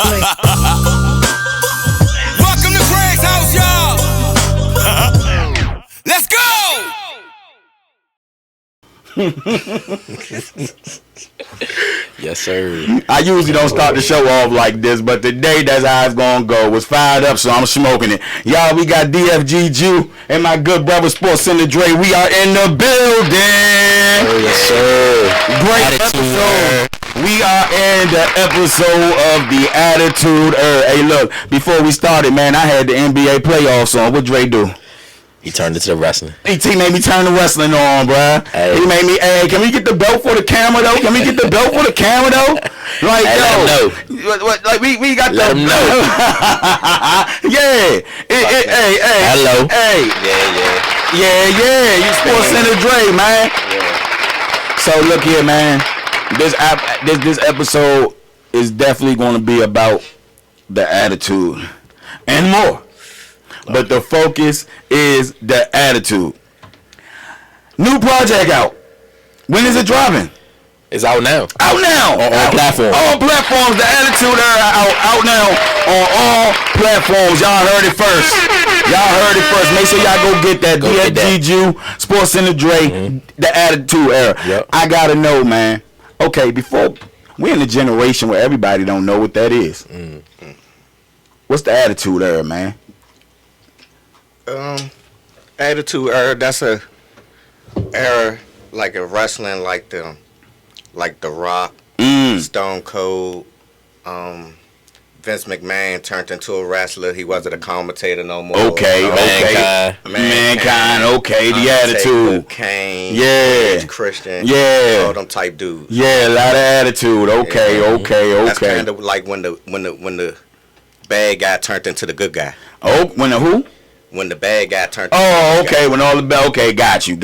Welcome to Craig's house, y'all. Let's go. Yes, sir. I usually don't start the show off like this, but today that's how it's gonna go. Was fired up, so I'm smoking it. Y'all, we got DFG Ju and my good brother SportCenter DRE. We are in the building. Oh, yes, sir. Great episode. We are in the episode of the Attitude Era. Hey, look, before we started, man, I had the NBA playoffs on. What Dre do? He turned into the wrestling. He made me turn the wrestling on, bruh. Hey. He made me, hey, can we get the belt for the camera, though? Can we get the belt for the camera, though? Like, hey, yo. What, like, we got let the... him know. Yeah. Hey. Hello. Hey. Yeah. You SportCenter DRE, man. Yeah. So, look here, man. This episode is definitely going to be about the attitude and more. But the focus is the attitude. New project out. When is it dropping? It's out now. Out now. On all platforms. All platforms. The Attitude Era out now on all platforms. Y'all heard it first. Make sure y'all go get that. DFG Ju SportCenter DRE. The Attitude Era. Yep. I gotta know, man. Okay, before we're in the generation where everybody don't know what that is. What's the Attitude Era, man? Attitude Era, that's a era like a wrestling like the Rock, Stone Cold, Vince McMahon turned into a wrestler. He wasn't a commentator no more. Okay. Mankind, okay, the Attitude. Kane, yeah. Christian, yeah, all them type dudes. Yeah, a lot of attitude. Okay. That's kind of like when the bad guy turned into the good guy. Oh, when the who? When the bad guy turned. Oh, okay. When all the got you.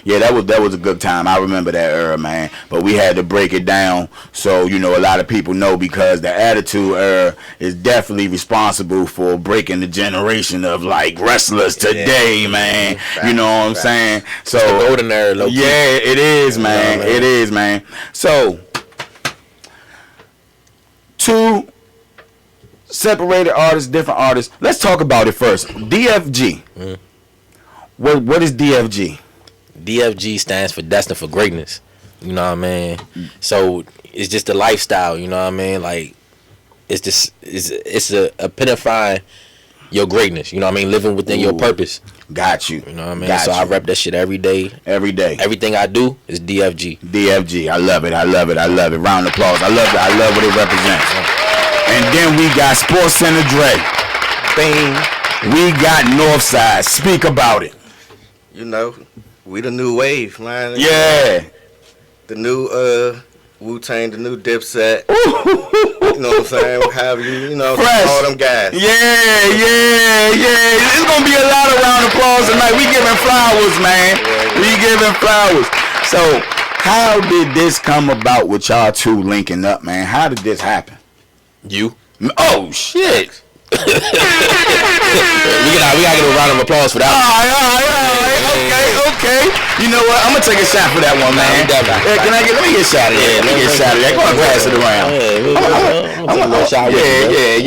Yeah, that was a good time. I remember that era, man. But we had to break it down so a lot of people know, because the Attitude Era is definitely responsible for breaking the generation of like wrestlers today, man. You know what I'm saying? So the golden era, low key. Yeah, it is, man. It is, man. So two separated artists, different artists. Let's talk about it first. DFG. What is DFG? DFG stands for Destined for Greatness. You know what I mean? So it's just a lifestyle. You know what I mean? Like it's a epitomizing your greatness. You know what I mean? Living within your purpose. Got you. You know what I mean? I rep that shit every day. Everything I do is DFG. DFG. I love it. Round of applause. I love what it represents. And then we got SportCenter DRE. Bing. We got Northside. Speak about it. We the new wave, man. Yeah. The new Wu-Tang, the new Dipset. You know what I'm saying? Fresh. All them guys. Yeah. It's gonna be a lot of round of applause tonight. We giving flowers, man. We giving flowers. So, how did this come about with y'all two linking up, man? How did this happen? You? Oh shit! we gotta get a round of applause for that. All right. Okay. You know what? I'm gonna take a shot for that one, man. Let me get a shot of that. Go on, pass it around. I'm gonna shot. Yeah.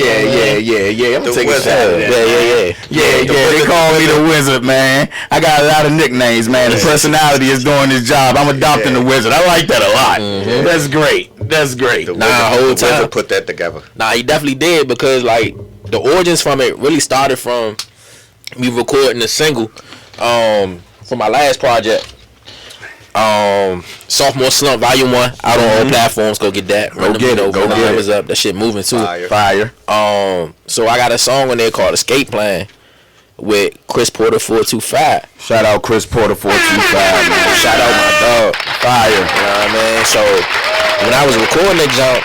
I'm gonna take a shot of that. Yeah. They call me the Wizard, man. I got a lot of nicknames, man. The personality is doing this job. I'm adopting the Wizard. I like that a lot. That's great. The whole time put that together. Nah, he definitely did, because like the origins from it really started from me recording a single from my last project, Sophomore Slump Volume 1, out on all platforms. Go get that. Go get it. Up. That shit moving too. Fire. So I got a song on there called Escape Plan with Chris Porter 425. Shout out Chris Porter 425, man. Shout out my dog. Fire. You know what I mean? So when I was recording that jump,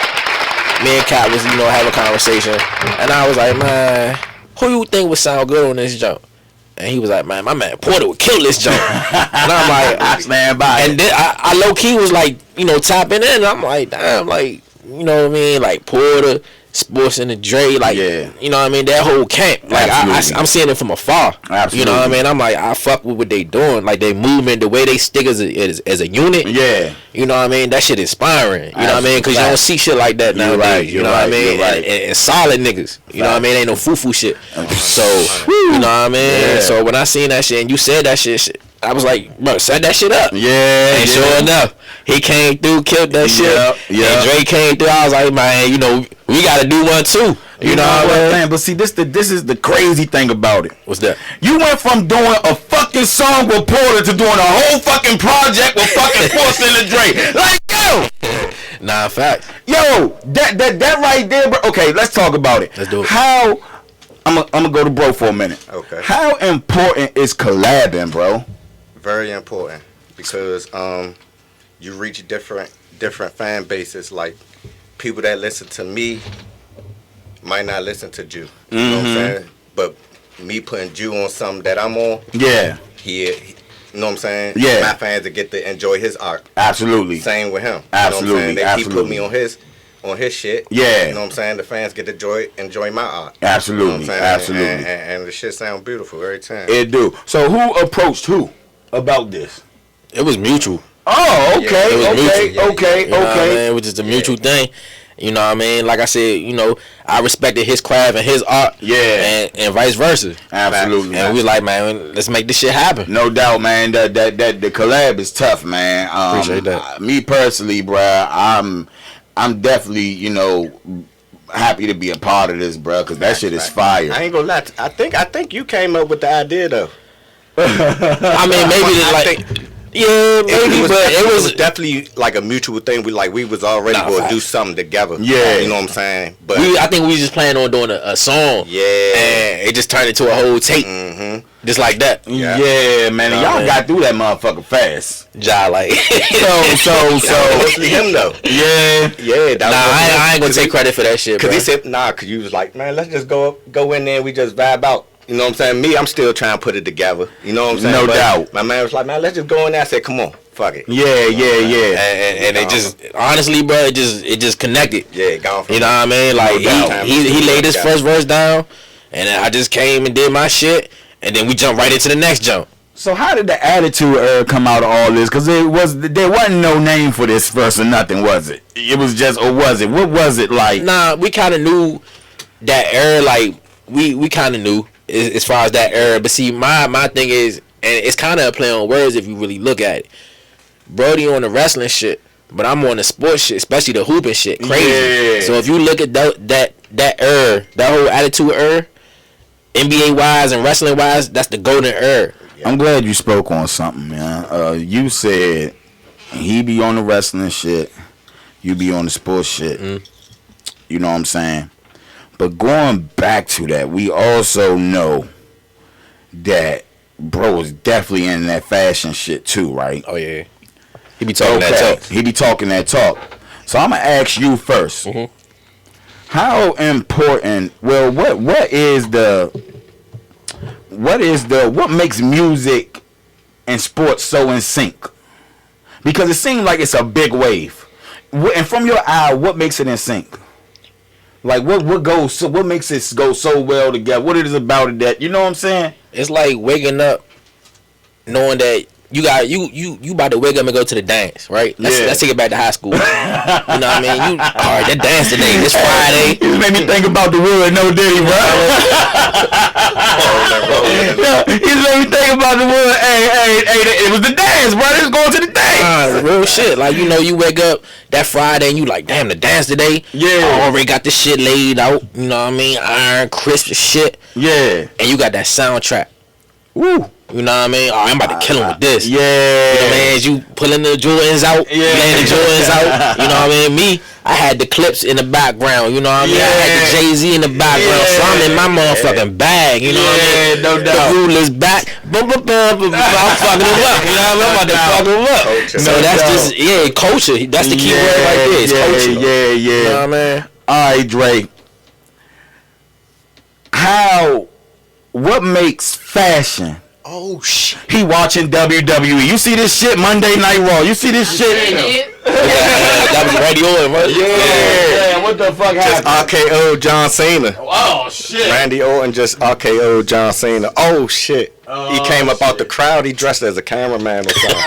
me and Kat was, having a conversation, and I was like, man, who you think would sound good on this jump? And he was like, man, my man Porter would kill this jump. And I'm like, I stand by it. And then I low key was like, tapping in. And I'm like, damn, like, you know what I mean? Like Porter, Sportcenter Dre, like, you know what I mean, that whole camp, like, I'm seeing it from afar. Absolutely. You know what I mean? I'm like, I fuck with what they doing, like, they movement, the way they stick as a unit. Yeah. You know what I mean? That shit inspiring. You know what I mean? Because you don't see shit like that nowadays. You know what I mean? And solid niggas. You know what I mean? Ain't no foo-foo shit. So, you know what I mean? So when I seen that shit and you said that shit, I was like, bro, set that shit up. Yeah. And sure enough, he came through, killed that shit. Yeah. And Dre came through. I was like, man, you know, we got to do one too. You know what I'm saying? But see, this is the crazy thing about it. What's that? You went from doing a fucking song with Porter to doing a whole fucking project with fucking Sportcenter Dre. Like, yo! Nah, fact. Yo, that right there, bro. Okay, let's talk about it. Let's do it. How, I'm gonna go to bro for a minute. Okay. How important is collabing, bro? Very important, because you reach different fan bases. Like, people that listen to me might not listen to Ju. You know what I'm saying? But me putting Ju on something that I'm on, he you know what I'm saying? Yeah. My fans to get to enjoy his art. Absolutely. Same with him. Absolutely. You know what I'm saying? Absolutely. He put me on his shit. Yeah. You know what I'm saying? The fans get to enjoy my art. Absolutely. You know what I'm saying? Absolutely. And the shit sound beautiful every time. It do. So who approached who about this? It was mutual. Oh, okay. It was mutual. Okay. You know what I mean? It was just a mutual thing. You know what I mean? Like I said, you know, I respected his craft and his art. Yeah. And vice versa. Absolutely. And we like, man, let's make this shit happen. No doubt, man. That the collab is tough, man. Appreciate that. Me personally, bruh, I'm definitely, you know, happy to be a part of this, bruh, because that shit is fire. I ain't gonna lie. I think you came up with the idea though. I mean, maybe yeah, maybe, it was definitely like a mutual thing. We was already going to do something together. Yeah, you know what I'm saying. But I think we just planned on doing a song. Yeah, and it just turned into a whole tape, just like that. Yeah, man. Y'all got through that motherfucker fast. Like so. Mostly him though. Yeah. I ain't gonna take credit for that shit. Cause he said cause you was like, man, let's just go in there and we just vibe out. You know what I'm saying? Me, I'm still trying to put it together. You know what I'm saying? No doubt. My man was like, man, let's just go in there. I said, come on, fuck it. Yeah. And it just, honestly, bro, it just connected. Yeah, gone from you know what I mean? Like, he laid his first verse down, and then I just came and did my shit, and then we jumped right into the next jump. So how did the attitude come out of all this? Because there wasn't no name for this verse or nothing, was it? It was just, or was it? What was it like? Nah, we kind of knew that era, like, we kind of knew. As far as that era, but see, my thing is, and it's kind of a play on words if you really look at it. Brody on the wrestling shit, but I'm on the sports shit, especially the hooping shit, crazy. Yeah. So if you look at that era, that whole attitude era, NBA wise and wrestling wise, that's the golden era. I'm glad you spoke on something, man. You said he be on the wrestling shit, you be on the sports shit. You know what I'm saying? But going back to that, we also know that bro is definitely in that fashion shit too, right? Oh yeah, he be talking that talk. He be talking that talk. So I'm gonna ask you first. How important? Well, what makes music and sports so in sync? Because it seems like it's a big wave. And from your eye, what makes it in sync? Like what makes it go so well together? What it is about it that, you know what I'm saying? It's like waking up knowing that you about to wake up and go to the dance, right? Let's take it back to high school. You know what I mean? All right, that dance today. It's Friday. You made me think about the wood, no diddy, bro. You made me think about the wood. Hey, it was the dance, bro. It was going to the dance. Real shit. Like, you know, you wake up that Friday and you like, damn, the dance today. Yeah. I already got this shit laid out. You know what I mean? Iron, crisp shit. Yeah. And you got that soundtrack. Woo. You know what I mean? Oh, I'm about to kill him with this. Yeah. You know what I mean? As you pulling the Jordans out, laying the Jordans out. You know what I mean? Me, I had the clips in the background. You know what I mean? I had the Jay-Z in the background. So I'm in my motherfucking bag. You know what I mean? No doubt. The ruler's back. I'm fucking him up. You know what I mean? I'm about to fuck him up. Culture. So that's just, culture. That's the key word right there. It's culture. Yeah. You know what I mean? All right, Drake. What makes fashion? Oh shit! He watching WWE. You see this shit Monday Night Raw. You see this shit? That was radio, right? Yeah. What the fuck Just happened? RKO John Cena. Oh shit. Randy Orton just RKO John Cena. Oh shit. He came up out the crowd. He dressed as a cameraman or something.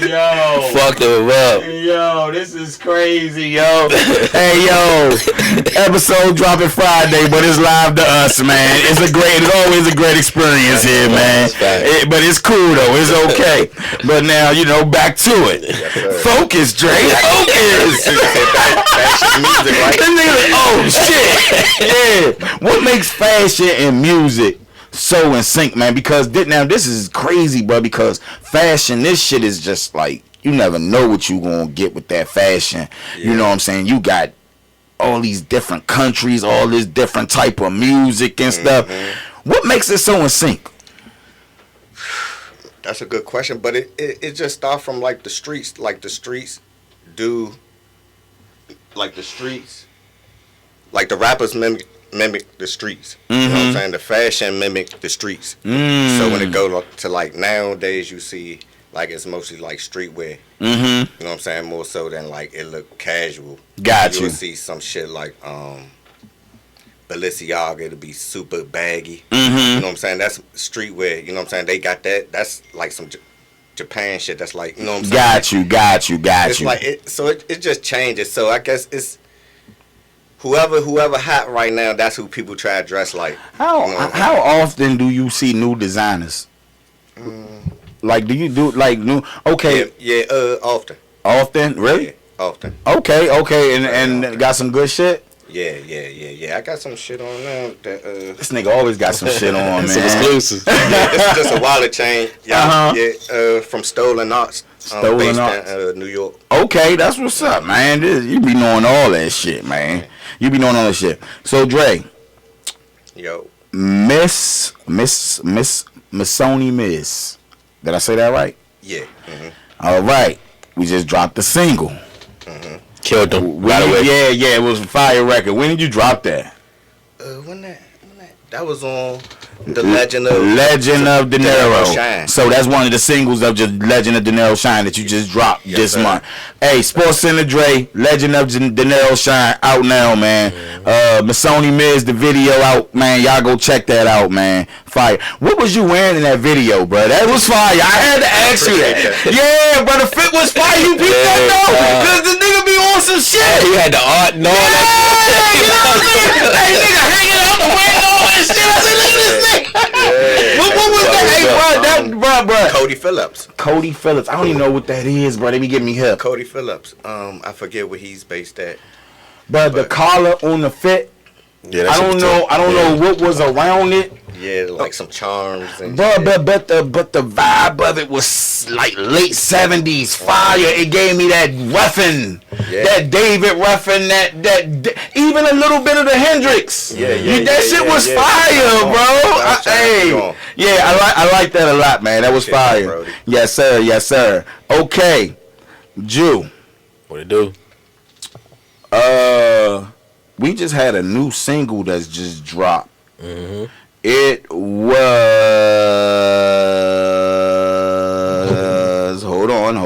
Yo. Fucked him up. Yo, this is crazy, yo. Hey, yo. Episode dropping Friday, but it's live to us, man. It's always a great experience here, man. But it's cool, though. It's okay. But now, back to it. Focus, Dre. Focus. Music, right? Oh, shit. Yeah. What makes fashion and music so in sync, man? Because now this is crazy, bro. Because fashion, this shit is just like, you never know what you gonna get with that fashion. Yeah. You know what I'm saying? You got all these different countries, all this different type of music and stuff. What makes it so in sync? That's a good question, but it just starts from like the streets. Like the streets do, like the streets, like the rappers mimic the streets. You know what I'm saying? The fashion mimic the streets. So when it go to like nowadays, you see like it's mostly like streetwear. You know what I'm saying? More so than like it look casual. Got you. You'll see some shit like Balenciaga, it'll be super baggy. You know what I'm saying? That's streetwear. You know what I'm saying? They got that. That's like some Japan shit. That's like, you know what I'm saying? Got you. It's like it just changes. So I guess it's whoever hot right now. That's who people try to dress like. How often do you see new designers? Like, do you do like new? Okay. Yeah. Often. Often, really? Yeah, often. Okay, and got some good shit. Yeah. I got some shit on now. That This nigga always got some shit on, man. Some exclusives. This is just a wallet chain. Yeah. From Stolen Arts. Stolen Arts. In New York. Okay, that's what's up, man. You be knowing all that shit, man. You be knowing all that shit. So, Dre. Yo. Miss Sony Miss. Did I say that right? Yeah. All right. We just dropped the single. Killed them. By the way. Yeah. It was a fire record. When did you drop that? That was on the Legend of De Niro. Shine. So that's one of the singles of just Legend of De Niro Shine that you just dropped this month. Hey, SportsCenter Dre, Legend of De Niro Shine out now, man. Masoni Miz, the video out, man. Y'all go check that out, man. Fire. What was you wearing in that video, bro? That was fire. I had to ask you that. Yeah, but the fit was fire. You people don't know. Because the nigga be on some shit. He had the art and all that. You know what I'm saying? Hey, nigga hanging out the window and shit. I said, look at this thing. What was that? Hey, bro. Cody Phillips. I don't even know what that is, bro. They be getting me hip. Cody Phillips. I forget where he's based at. But the collar on the fit. Yeah, I don't know what was around it. Yeah, like some charms and but the vibe of it was like late 70s fire. It gave me that Ruffin, that David Ruffin, that even a little bit of the Hendrix. That shit was fire, bro. I like that a lot, man. That was fire. Brody. Yes, sir. Okay, Ju. What it do? We just had a new single that's just dropped. It was hold on.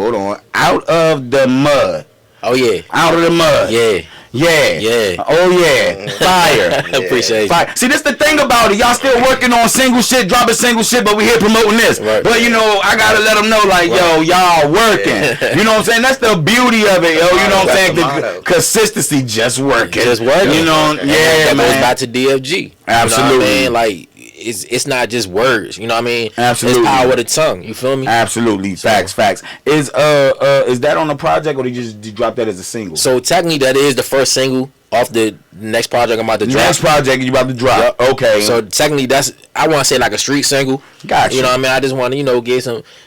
Out of the mud. Oh yeah. Out of the mud. Yeah. Oh yeah. Fire. Appreciate Fire. See, this the thing about it. Y'all still working on single shit, dropping single shit, but we here promoting this. Right. But I gotta let them know, like, yo, y'all working. You know what I'm saying? That's the beauty of it, yo. You know what I'm saying? The consistency, just working. Just working. You know, that man. goes back to DFG. Absolutely. You know what I mean? Like, it's not just words. You know what I mean? Absolutely. It's power of the tongue. You feel me? Absolutely. Facts. Is that on the project, or did you drop that as a single? So technically, that is the first single off the next project I'm about to drop. Next project you about to drop. Yep. Okay. So technically, I want to say like a street single. Gotcha. You know what I mean? I just want to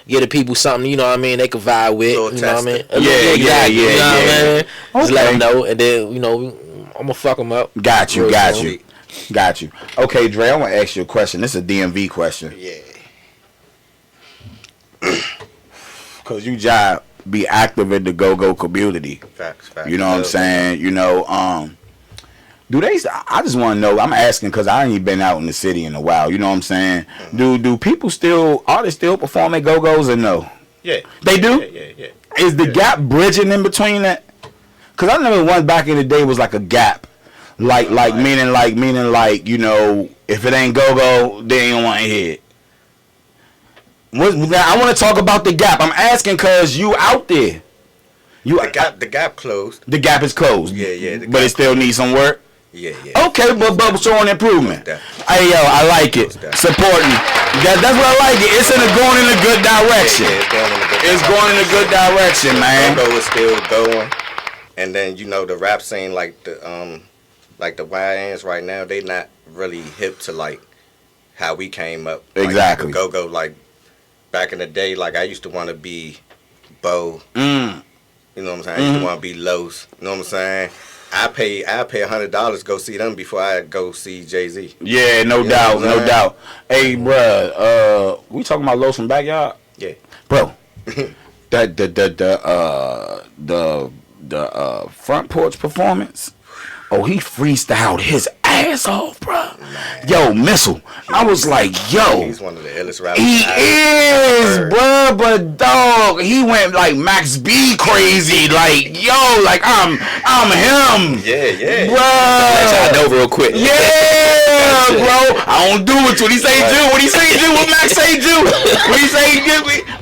get the people something. You know what I mean? They can vibe with. You know what I mean? Yeah. You know what I mean? Okay. Just let them know, and then I'm gonna fuck them up. Got you. Okay, Dre, I want to ask you a question. This is a DMV question. Yeah. Cause you job be active in the go-go community. Facts. You know what I'm saying? Do they? I just want to know. I'm asking because I ain't been out in the city in a while. You know what I'm saying? Do people still? Are they still performing go-go's or no? Yeah. They do. Yeah. Is the gap bridging in between that? Cause I remember one back in the day was like a gap, like meaning you know, if it ain't go-go, they ain't want to hear it. Now I want to talk about the gap. I'm asking cause you out there. The gap closed. The gap is closed. Yeah. But it still needs some work. Yeah. Okay, but showing improvement. Hey yo, I like it. Supporting. That's what I like it. It's going in a good direction. Yeah, it's going in a good direction, man. Go is still going, and then you know the rap scene like the YNs right now, they not really hip to like how we came up. Exactly. Like, go like back in the day. Like I used to want to be Bo. You know what I'm saying? I used to want to be Los. You know what I'm saying? I pay $100 go see them before I go see Jay-Z. Yeah, no doubt. Hey, bruh, we talking about Los from Backyard? Yeah, bro. the front porch performance. Oh, he freestyled his ass off, bro. Yo, Missile. I was like, yo. He's one of the illest rappers. He is, bro. But dog, he went like Max B crazy. Like, yo, like I'm him. Yeah. Bro. Let y'all know real quick. Yeah, bro. I don't do it. What he say, do? What he say, do? What Max say, do? What he say,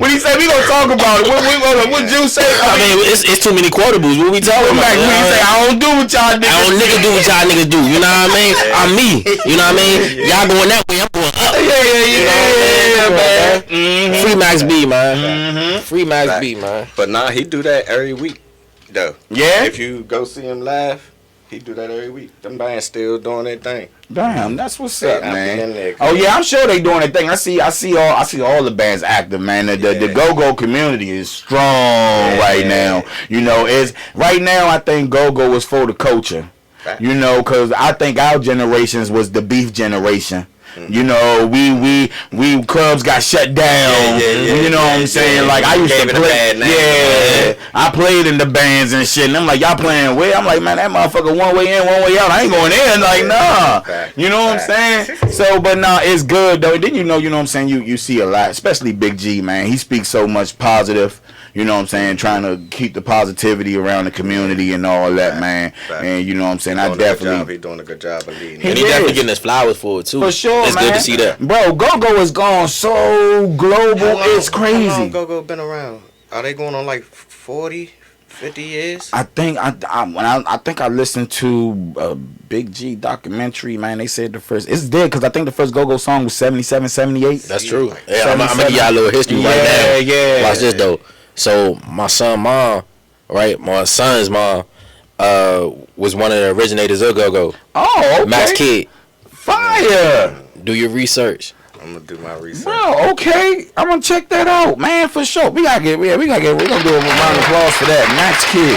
what he say? We gonna talk about it. What Ju say? I mean, it's too many quotables. What we talking about? What he say? I don't do what y'all niggas. I don't niggas do what y'all niggas do. You know what I mean? I'm me. You know what I mean? Y'all going that way, I'm going up. Yeah, man. Mm-hmm. Free Max B, man. Free Max B, man. But nah, he do that every week, though. Yeah? If you go see him live, he do that every week. Them bands still doing their thing. Damn, that's what's up, man. There, oh yeah, I'm sure they doing their thing. I see all the bands active, man. The go-go community is strong right now. You know, right now I think go-go is for the culture. You know, cause I think our generations was the beef generation. You know, we clubs got shut down. You know what I'm saying? Like I used to play. I played in the bands and shit. And I'm like, y'all playing where? I'm like, man, that motherfucker one way in, one way out. I ain't going in. Like, nah. You know what I'm saying? So, but nah, it's good though. Then you know what I'm saying? You see a lot, especially Big G, man. He speaks so much positive. You know what I'm saying? Trying to keep the positivity around the community and all that, man. And you know what I'm saying? I definitely. He's doing a good job of leading. And he definitely getting his flowers for it too. For sure, it's man. It's good to see that. Bro, go-go is gone so global. It's crazy. How long go-go been around? Are they going on like 40, 50 years? I think I listened to a Big G documentary, man. They said the first, it's dead because I think the first go-go song was 77, 78. That's true. Yeah, I'm gonna give y'all a little history right now. Yeah. Watch this though. So my son's mom was one of the originators of go-go. Oh, okay. Max Kid. Fire. Do your research. I'm gonna do my research. Bro, okay. I'm gonna check that out, man, for sure. We're gonna do a round of applause for that. Max Kid.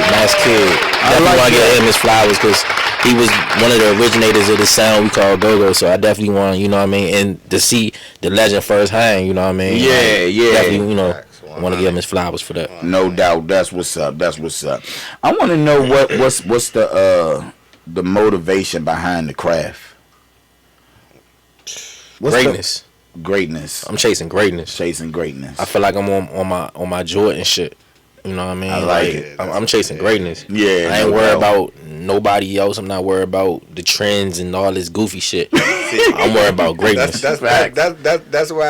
Definitely want to give him his flowers because he was one of the originators of the sound we call go-go. So I definitely want, you know what I mean, and to see the legend firsthand, you know what I mean. Yeah. Definitely, you know. I want to give him his flowers for that. No doubt. That's what's up. I want to know what's the motivation behind the craft. Greatness. Greatness. I'm chasing greatness. I feel like I'm on my Jordan shit. You know what I mean? I like it. I'm chasing greatness. Yeah. I ain't worried about nobody else. I'm not worried about the trends and all this goofy shit. I'm worried about greatness. That's why I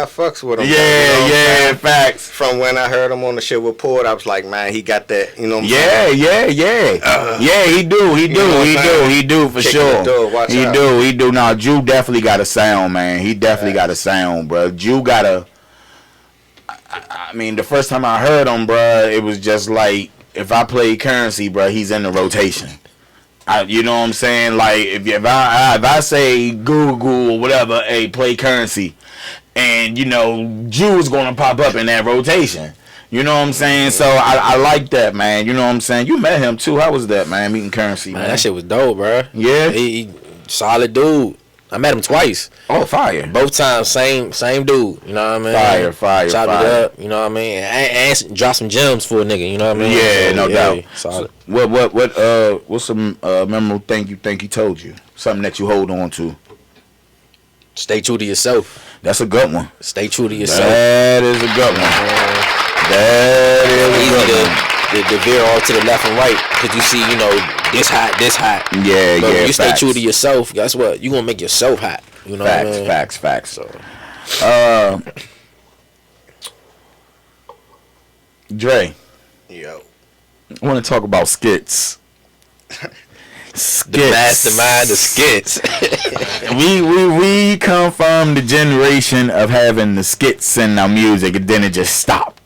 fucks with him. Yeah, facts. From when I heard him on the shit with Port, I was like, man, he got that. You know what I'm saying? Yeah. He do for sure. He do. Now, Ju definitely got a sound, man. He definitely got a sound, bro. Ju got a. I mean, the first time I heard him, bro, it was just like if I play Currency, bro, he's in the rotation. You know what I'm saying? Like if I say Google or whatever, hey, play Currency, and you know Ju's gonna pop up in that rotation. You know what I'm saying? So I like that, man. You know what I'm saying? You met him too. How was that, man? Meeting Currency, man. That shit was dope, bro. Yeah, he solid dude. I met him twice. Oh, fire! Both times, same dude. You know what I mean? Fire. Chopped it up. You know what I mean? And drop some gems for a nigga. You know what I mean? Yeah, so, no doubt. Solid. What's some memorable thing you think he told you? Something that you hold on to. Stay true to yourself. That's a good one. Stay true to yourself. That is a good one. That is a good one. the veer off to the left and right because you see, you know, this hot. Yeah, but yeah. If you stay true to yourself, guess what? You gonna make yourself hot. You know what I mean? Facts. So, Dre. Yo. I want to talk about skits. The mastermind of skits. we come from the generation of having the skits in our music, and then it just stopped.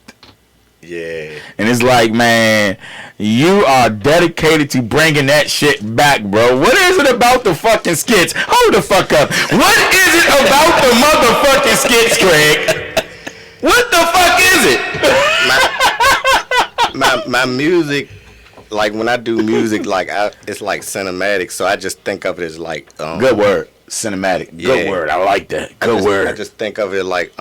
Yeah. And it's like, man, you are dedicated to bringing that shit back, bro. What is it about the fucking skits? Hold the fuck up. What is it about the motherfucking skits, Craig? What the fuck is it? My music, like when I do music, like it's like cinematic, so I just think of it as like good word, cinematic. Good word, I like that. Good word. I just think of it like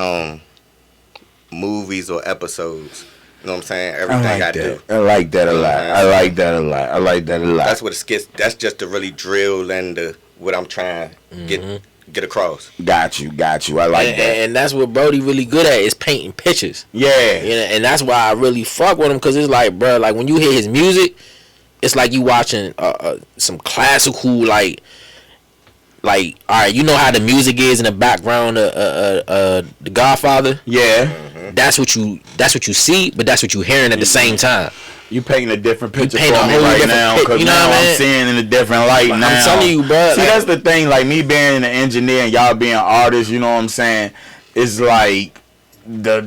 movies or episodes. You know what I'm saying? Everything I do. I like that a lot. I like that a lot. That's what the skits. That's just to really drill and what I'm trying to get across. Got you. I like that. And that's what Brody really good at is painting pictures. Yeah. You know, and that's why I really fuck with him because it's like, bro, like when you hear his music, it's like you watching some classical like, all right, you know how the music is in the background of The Godfather. Yeah. That's what you see, but that's what you hearing at the same time. You painting a different picture for a me whole right different now because you know now what I mean? I'm seeing in a different light now. I'm telling you, bro. See, like, that's the thing. Like me being an engineer and y'all being artists, you know what I'm saying? It's like the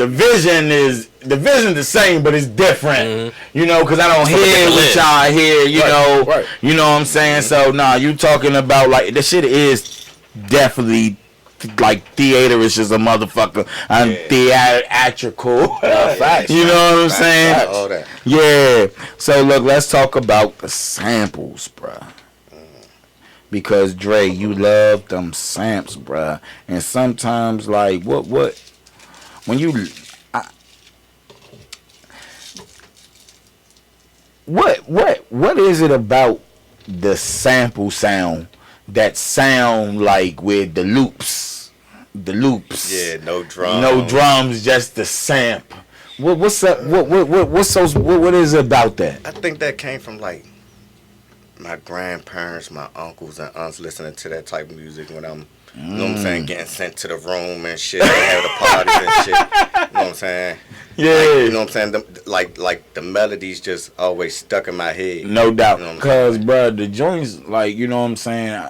vision is the same, but it's different. You know, because I don't hear what y'all hear. You know, you know what I'm saying? So nah, you talking about like the shit is definitely. Like theater is just a motherfucker. I'm theatrical. Facts. You know what I'm saying? All that. Yeah. So look, let's talk about the samples, bruh. Because Dre, you love them samples, bruh. And sometimes, like, what when you, what is it about the sample sound that sound like with the loops? Yeah, no drums. No drums, just the samp. What's up? What is it about that? I think that came from like my grandparents, my uncles and aunts listening to that type of music when I'm, you know what I'm saying, getting sent to the room and shit, they have the parties and shit. You know what I'm saying? Yeah. Like, you know what I'm saying? Like the melodies just always stuck in my head. No doubt. You know Cause bro, the joints, like, you know what I'm saying,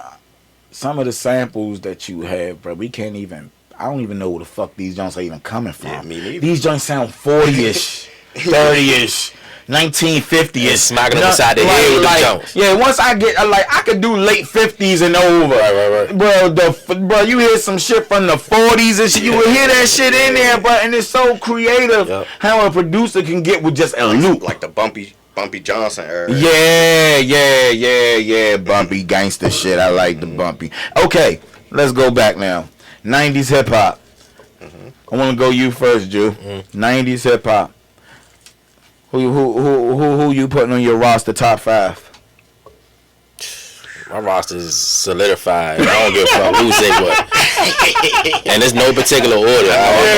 some of the samples that you have, bro, I don't even know where the fuck these joints are even coming from. Yeah, me neither. These joints sound 40-ish, 30-ish, 1950-ish. Smacking them beside the head with the joints. Yeah, once I get, I could do late 50s and over. Right. Bro, you hear some shit from the 40s and shit, you will hear that shit in there, bro, and it's so creative how a producer can get with just a loop. Like the Bumpy Johnson era. Yeah, bumpy gangster shit. I like the bumpy. Okay, let's go back now. 90s hip hop. I want to go you first, Ju. 90s hip hop. Who you putting on your roster top 5? My roster is solidified. I don't give a fuck who say what. And there's no particular order.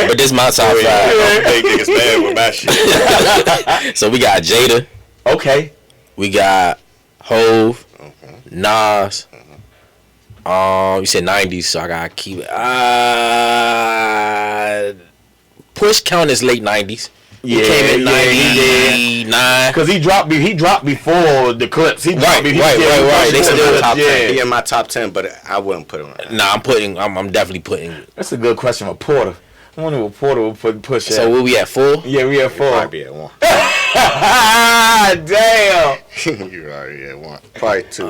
But this is my top 5. Big niggas mad with my shit. So we got Jada. Okay. We got Hove, Nas. You said 90s, so I gotta keep it. Push count is late 90s. He came in 99. Cause he dropped before the clips. Right. They still top 10. He in my top 10, but I wouldn't put him on. Nah, I'm definitely putting. That's a good question for Porter. I wonder what Porter would put Push at. So where we at 4? Yeah, we at 4. Might be at 1. Damn. You already at 1. Probably 2.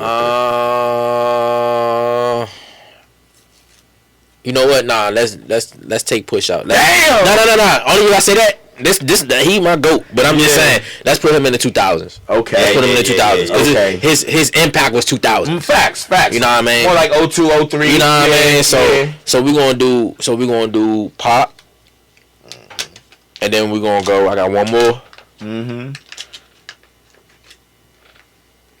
You know what? Nah, let's take Push out. Damn. No. Only reason I say that. He my GOAT, but I'm just saying let's put him in the 2000s. Okay. Let's put him in the 2000s. Okay. His impact was 2000. Facts. You know what I mean? More like 02, 03. You know what I mean? So we gonna do pop, and then we gonna go. I got one more.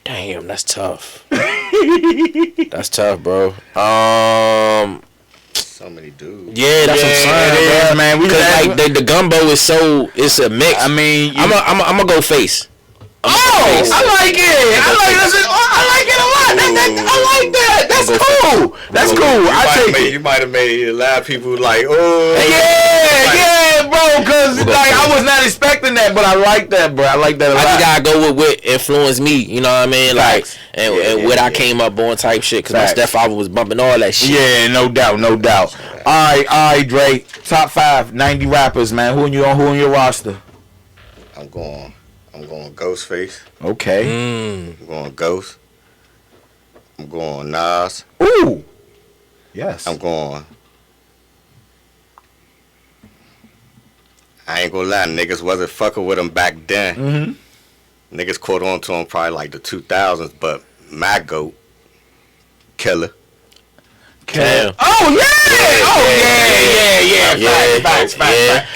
Damn, that's tough. That's tough, bro. so many dudes. Yeah, that's what I'm saying, it is, man. Cause like the gumbo is so it's a mix. I mean, I'm gonna go face. I like it. I like it a lot. I like that. That's cool. That's cool. You might have made a lot of people like, yeah, bro. Cause like I was not expecting that, but I like that, bro. I like that a lot. I just gotta go with what influenced me. You know what I mean? Like and what I came up on type shit. Cause my stepfather was bumping all that shit. Yeah, no doubt. All right, Dre. Top 5 90 rappers, man. Who in your roster? I'm going Ghostface. Okay. I'm going Ghost. I'm going Nas. Ooh. Yes. I'm going. I ain't gonna lie, niggas wasn't fucking with him back then. Mm-hmm. Niggas caught on to him probably like the 2000s, but my GOAT, Killer. Cam. Oh yeah. Facts.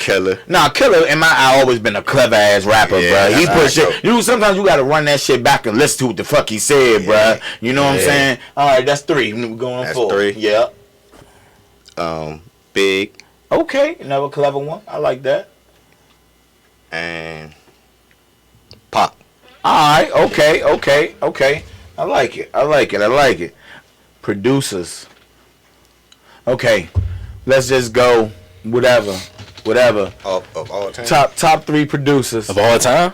Killer. Nah, Killer in my eye always been a clever ass rapper, bro. He put shit. Sometimes you gotta run that shit back and listen to what the fuck he said, bro. You know what I'm saying? All right, that's 3. We're going on 4. 3. Yeah. Big. Okay, another clever one. I like that. And Pop. All right. Okay. I like it. Producers. Okay, let's just go whatever. Of all time? Top 3 producers. Of all time?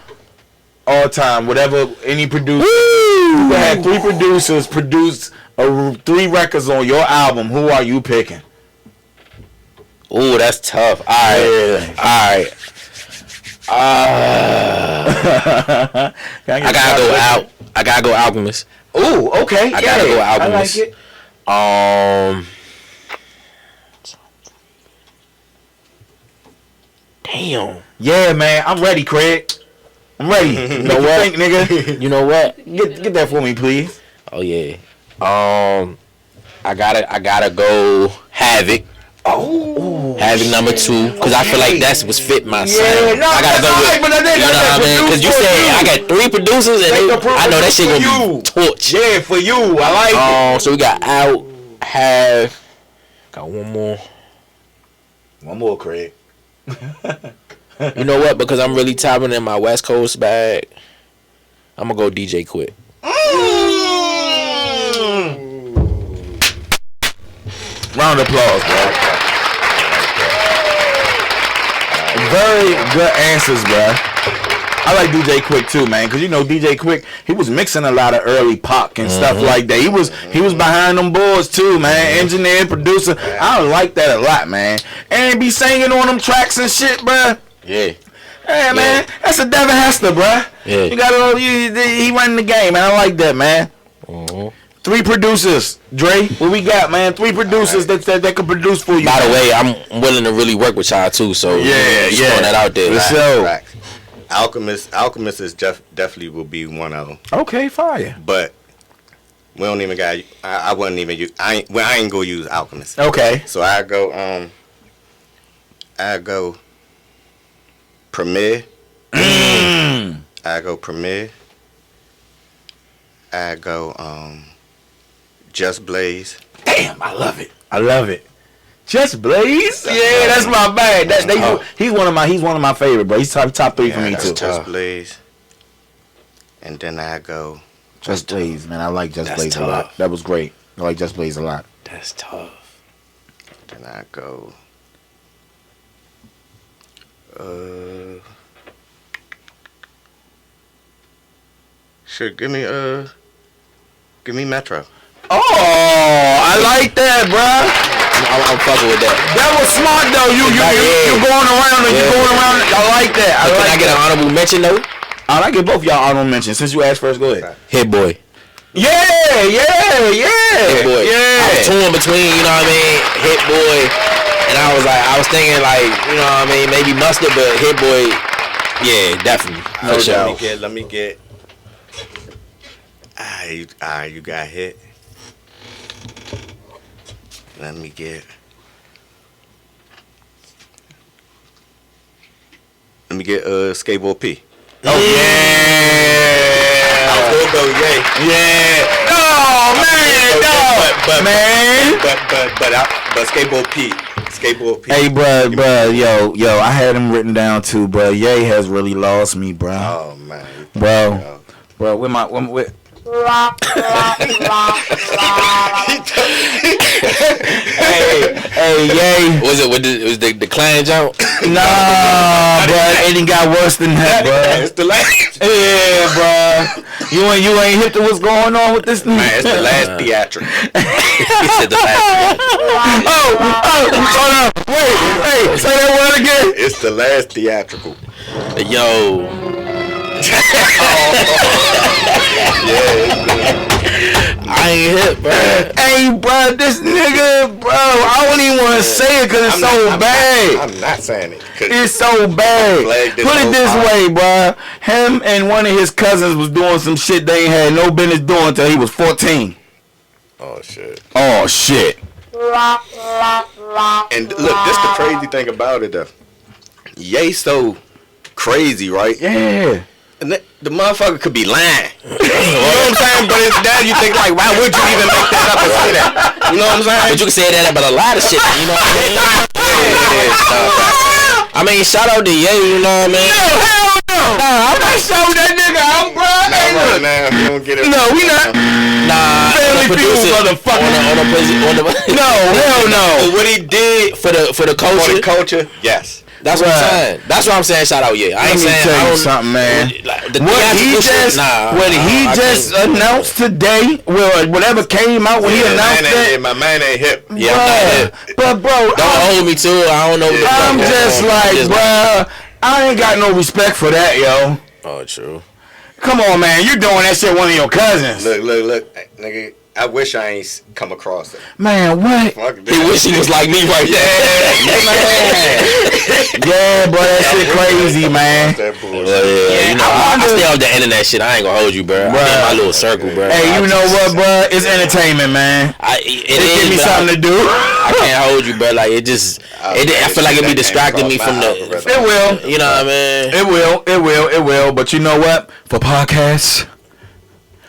All time, whatever, any producer. You had 3 producers produce 3 records on your album. Who are you picking? Ooh, that's tough. All right. I gotta go Alchemist. Ooh, okay. I gotta go Alchemist. I like it. Damn. Yeah, man. I'm ready, Craig. I'm ready. You know what, nigga? You know what? Get that for me, please. Oh yeah. I gotta go Havoc. Oh, Havoc number 2, cause I feel like that's what's fit my sound. Yeah, no, I gotta go with, but you know what I mean? Cause you said I got 3 producers and I know that shit gonna be torch. Yeah, for you. I like it. So we got got one more. One more, Craig. You know what? Because I'm really tapping in my West Coast bag, I'm gonna go DJ Quick. Round of applause, bro. Very good answers, bro. I like DJ Quick too, man, because you know DJ Quick, he was mixing a lot of early pop and stuff like that. He was behind them boards too, man. Engineer, producer. I like that a lot, man. And be singing on them tracks and shit, bro. Yeah. Hey, man, that's a Devin Hester, bro. Yeah. You got he running the game, man. I like that, man. 3 producers, Dre. What we got, man? 3 producers that could produce for you. By the way, I'm willing to really work with y'all too. So just throwing that out there. So, Alchemist is definitely will be one of them. okay, fire. But we don't even got. I wouldn't even use. I ain't gonna use Alchemist. Okay. So I go. Premier. I go Premier. I go Just Blaze. Damn, I love it. Just Blaze. Yeah, that's my bag. He's one of my favorite, bro. He's top 3 for me too. Just Blaze. And then I go Just Blaze, man. I like Just Blaze a lot. That was great. I like Just Blaze a lot. That's tough. Then I go shit, give me Metro. Oh, I like that, bro. I'm fucking with that. That was smart though. You going around and you going around. I like that. Can I get an honorable mention though? I get both y'all honorable mentions. Since you asked first, go ahead. Hit Boy. Yeah. Hit Boy. I was torn between, you know what I mean, Hit Boy, and I was thinking like, you know what I mean, maybe Mustard, but Hit Boy, yeah, definitely. No doubt. Let me get. You got Hit. Let me get Skateboard P. Oh yeah. Gogo, yeah. Yeah. Oh man, no. But But Skateboard Pete. Hey, bro, yo, I had him written down too, bro. Ye has really lost me, bro. Oh man, bro, with hey, Ye. Was it the clan jump? Nah, bro, it ain't got worse than that, bro. It's the last. Yeah, bro. You ain't hip to what's going on with this thing. Man, it's the last theatrical. He said the last. Hold on. Wait, say that word again. It's the last theatrical. Yo. I ain't hip, bro. Hey, bro, this nigga, bro. I don't even want to say it because it's so bad. I'm not saying it. It's so bad. Put it this way, bro. Him and one of his cousins was doing some shit they ain't had no business doing until he was 14. Oh shit. And look, this the crazy thing about it though. Ye so crazy, right? Yeah. And the motherfucker could be lying. You know what I'm saying? But it's that you think like, why would you even make that up and say that? You know what I'm saying? But you can say that about a lot of shit. You know what I mean? I mean, shout out to Ye. You know what I mean? No, hell no. I'm not showing that nigga out, bro. Hey, look, now we don't get it. No, we not. Nah, Family Feud, motherfucker. No, hell no. What he did for the culture. For the culture, yes. That's what I'm saying. That's what I'm saying. Shout out, yeah. I ain't saying. Let me tell you something, man. What he just announced today, whatever came out when he announced that. My man ain't hip. Yeah, I'm not hip. But bro, don't hold me to it. I don't know. I'm just like, bro, I ain't got no respect for that, yo. Oh, true. Come on, man. You doing that shit with one of your cousins. Look, nigga. I wish I ain't come across it. Man, what? He wish he was like me right there. Yeah, boy, that shit crazy, man. You know, I stay off the internet shit. I ain't gonna hold you, bro. I'm in my little circle, bro. Hey, you know what, bro? It's entertainment, man. It give me something to do. I can't hold you, bro. Like, I feel like it be distracting me from the... It will. You know what I mean? It will. But you know what? For podcasts...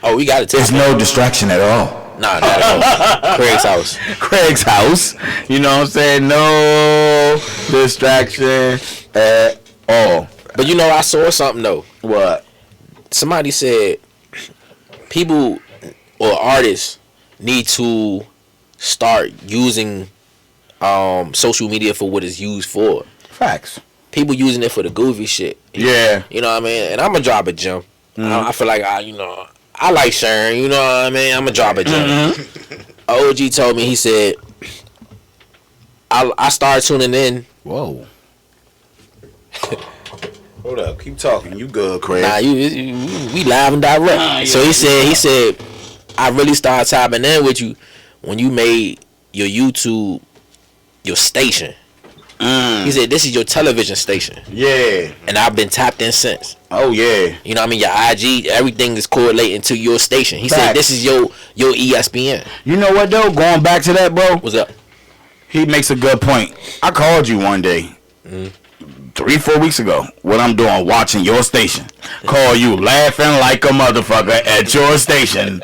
Oh, we got it. There's no distraction at all. Nah, not at all. Craig's house. You know what I'm saying? No distraction at all. But you know, I saw something though. What? Somebody said people or artists need to start using social media for what it's used for. Facts. People using it for the goofy shit. Yeah. You know what I mean? And I'm gonna drop a gem. I feel like I like sharing, you know what I mean? I'm going to drop it. OG told me, he said, I started tuning in. Whoa. Hold up. Keep talking. You good, Craig. Nah, we live and direct. So he said, I really started tapping in with you when you made your YouTube your station. He said, this is your television station. Yeah. And I've been tapped in since. Oh, yeah. You know what I mean? Your IG, everything is correlating to your station. He said, this is your ESPN. You know what, though? Going back to that, bro. What's up? He makes a good point. I called you one day. 3-4 weeks ago, what I'm doing, watching your station, call you laughing like a motherfucker at your station,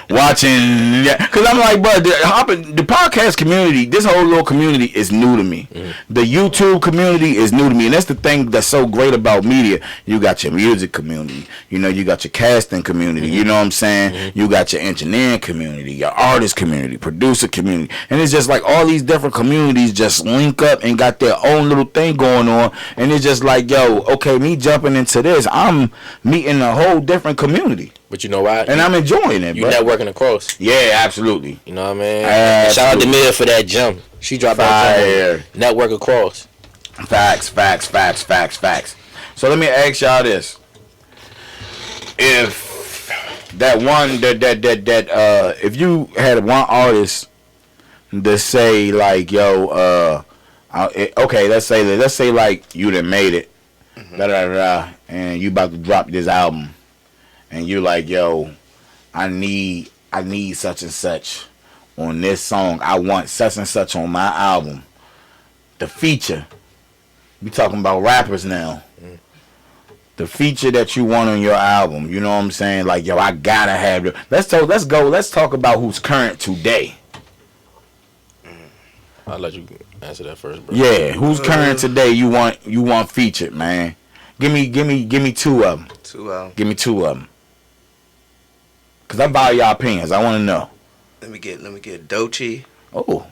watching, because I'm like, bro, the podcast community, this whole little community is new to me. The YouTube community is new to me, and that's the thing that's so great about media. You got your music community, you got your casting community, you know what I'm saying? You got your engineering community, your artist community, producer community, and it's just like all these different communities just link up and got their own little thing going on. And it's just like, yo, okay, me jumping into this, I'm meeting a whole different community. But you know why? And I'm enjoying it, you networking across. Yeah, absolutely. You know what I mean? Shout out to Mia for that jump. She dropped that jump. Network across. Facts. So let me ask y'all this. If if you had one artist to say like, yo, okay, let's say like you done made it, and you about to drop this album, and you like, yo, I need such and such on this song. I want such and such on my album. The feature. We talking about rappers now. The feature that you want on your album. You know what I'm saying? Like, yo, I gotta have it. Let's talk about who's current today. I'll let you answer that first, bro. Yeah, who's current today? You want featured, man? Give me 2 of them. 2 of them. Give me 2 of them. Cause I value y'all opinions. I want to know. Let me get Doechii. Oh,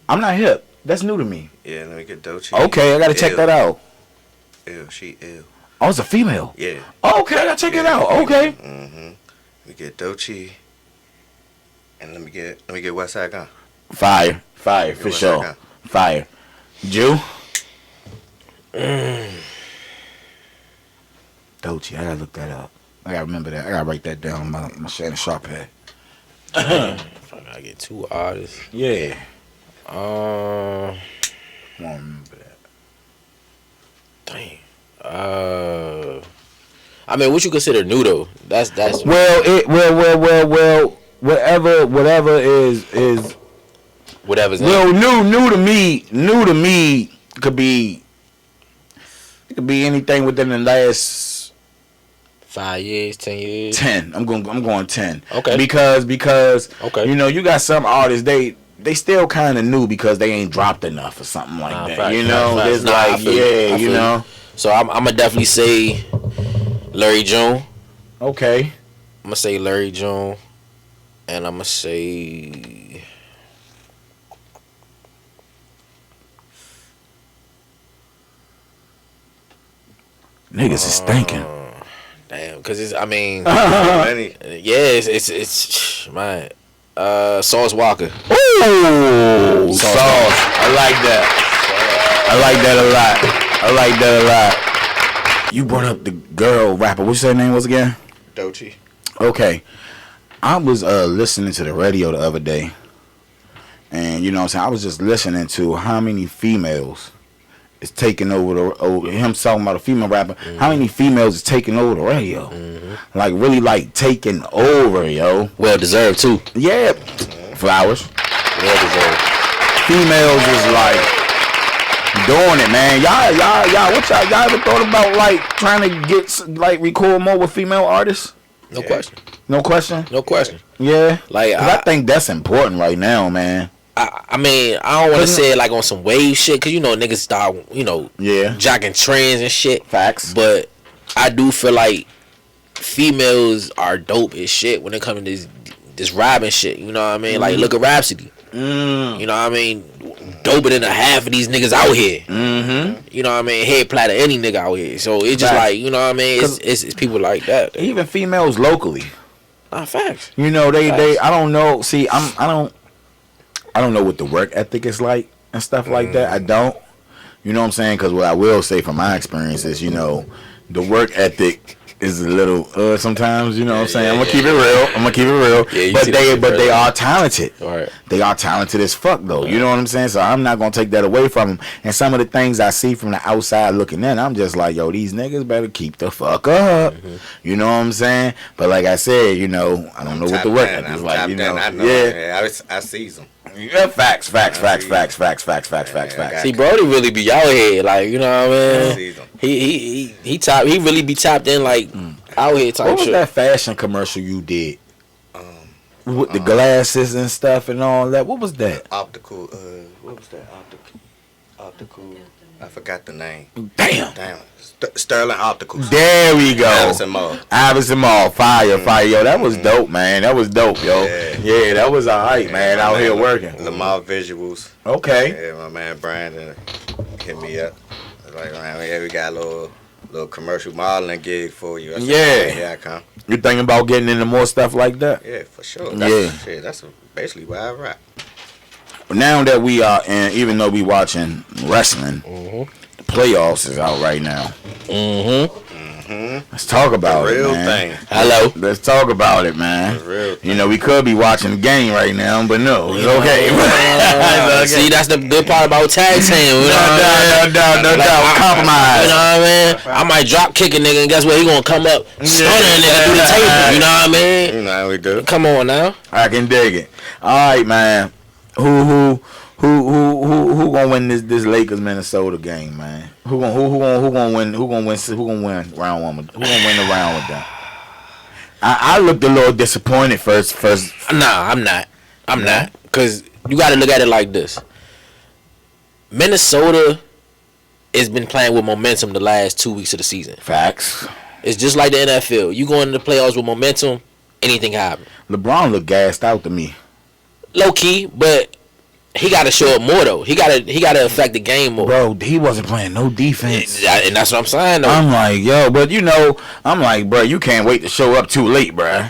I'm not hip. That's new to me. Yeah, let me get Doechii. Okay, I gotta check that out. She ill. Oh, it's a female. Yeah. Okay, I gotta check it out. Okay. Let me get Doechii. And let me get Westside Gun. Fire for sure. Fire. Ju. Doechii, I gotta look that up. I gotta remember that. I gotta write that down on my Shannon Sharp head. I get 2 artists. Yeah. I won't remember that. Dang. I mean, what you consider new though? That's well. Whatever is whatever's new to me could be anything within the last 5 years, 10 years. 10. I'm going 10. Okay. Because okay. You know, you got some artists they still kind of new because they ain't dropped enough or something like that. Fact, you know, fact. it's like you know. So I'm gonna definitely say Larry June. Okay. I'm gonna say Larry June, and I'm gonna say niggas is thinking. Damn, cause it's. I mean, Many. yeah, it's man. Sauce Walker. Ooh, Sauce. I like that. I like that a lot. You brought up the girl rapper. What's her name was again? Doechii. Okay. I was listening to the radio the other day. And you know what I'm saying? I was just listening to how many females is taking over him talking about a female rapper. Mm-hmm. How many females is taking over the radio? Mm-hmm. Like really like taking over, yo. Well deserved too. Yeah. Flowers. Well deserved. Females is like doing it, man. Y'all what y'all ever thought about like trying to get like record more with female artists? No question. No question? No question. Yeah. Like I think that's important right now, man. I mean, I don't want to say it like on some wave shit, cause you know niggas start, you know, jocking trends and shit. Facts. But I do feel like females are dope as shit when it comes to this rapping shit. You know what I mean? Like look at Rhapsody. You know what I mean? Doper than a half of these niggas out here. You know what I mean? Head platter any nigga out here. So it's just like, you know what I mean? It's people like that. Even females locally. Facts. You know they I don't know. See, I don't know what the work ethic is like and stuff like that. I don't. You know what I'm saying? Because what I will say from my experience is, you know, the work ethic is a little sometimes, you know what I'm saying? I'm gonna keep it real. Yeah, but they are talented. Right. They are talented as fuck though. Right. You know what I'm saying? So I'm not gonna take that away from them. And some of the things I see from the outside looking in, I'm just like, yo, these niggas better keep the fuck up. You know what I'm saying? But like I said, you know, I don't know what the work ethic is like. You know, I sees them. Yeah, facts. See, Brody really be out here, like, you know what I mean? He really be tapped in, like, out here type shit. What was that fashion commercial you did? With the glasses and stuff and all that. What was that? Optical. What was that? Optical. I forgot the name. Damn. Sterling Optical. There we go. Iverson Mall. Fire. Yo, that was dope, man. That was dope, yo. Yeah, that was alright, man. Out here working. Lamar Visuals. Okay. Yeah, my man Brandon hit me up. Like, man, we got a little commercial modeling gig for you. I said, here I come. You thinking about getting into more stuff like that? Yeah, for sure. That's basically why I rap. Now that we are, and even though we watching wrestling, the playoffs is out right now. Let's talk about it, man. Hello. Let's talk about it, man. You know, we could be watching the game right now, but no, it's okay. See, that's the good part about tag team. No doubt. Compromise. You know what I mean? I might drop kick a nigga, and guess what? He gonna come up, stun a nigga through the table. You know what I mean? You know how we do. Come on now. I can dig it. All right, man. Who gonna win this Lakers Minnesota game, man? Who gonna win round one? Who gonna win the round with them? I looked a little disappointed first. Nah, I'm not. Cause you gotta look at it like this. Minnesota has been playing with momentum the last 2 weeks of the season. Facts. It's just like the NFL. You go into the playoffs with momentum, anything happen. LeBron looked gassed out to me. Low key, but he got to show up more though. He got to affect the game more. Bro, he wasn't playing no defense. And that's what I'm saying though. I'm like, yo, but I'm like, bro, you can't wait to show up too late, bro.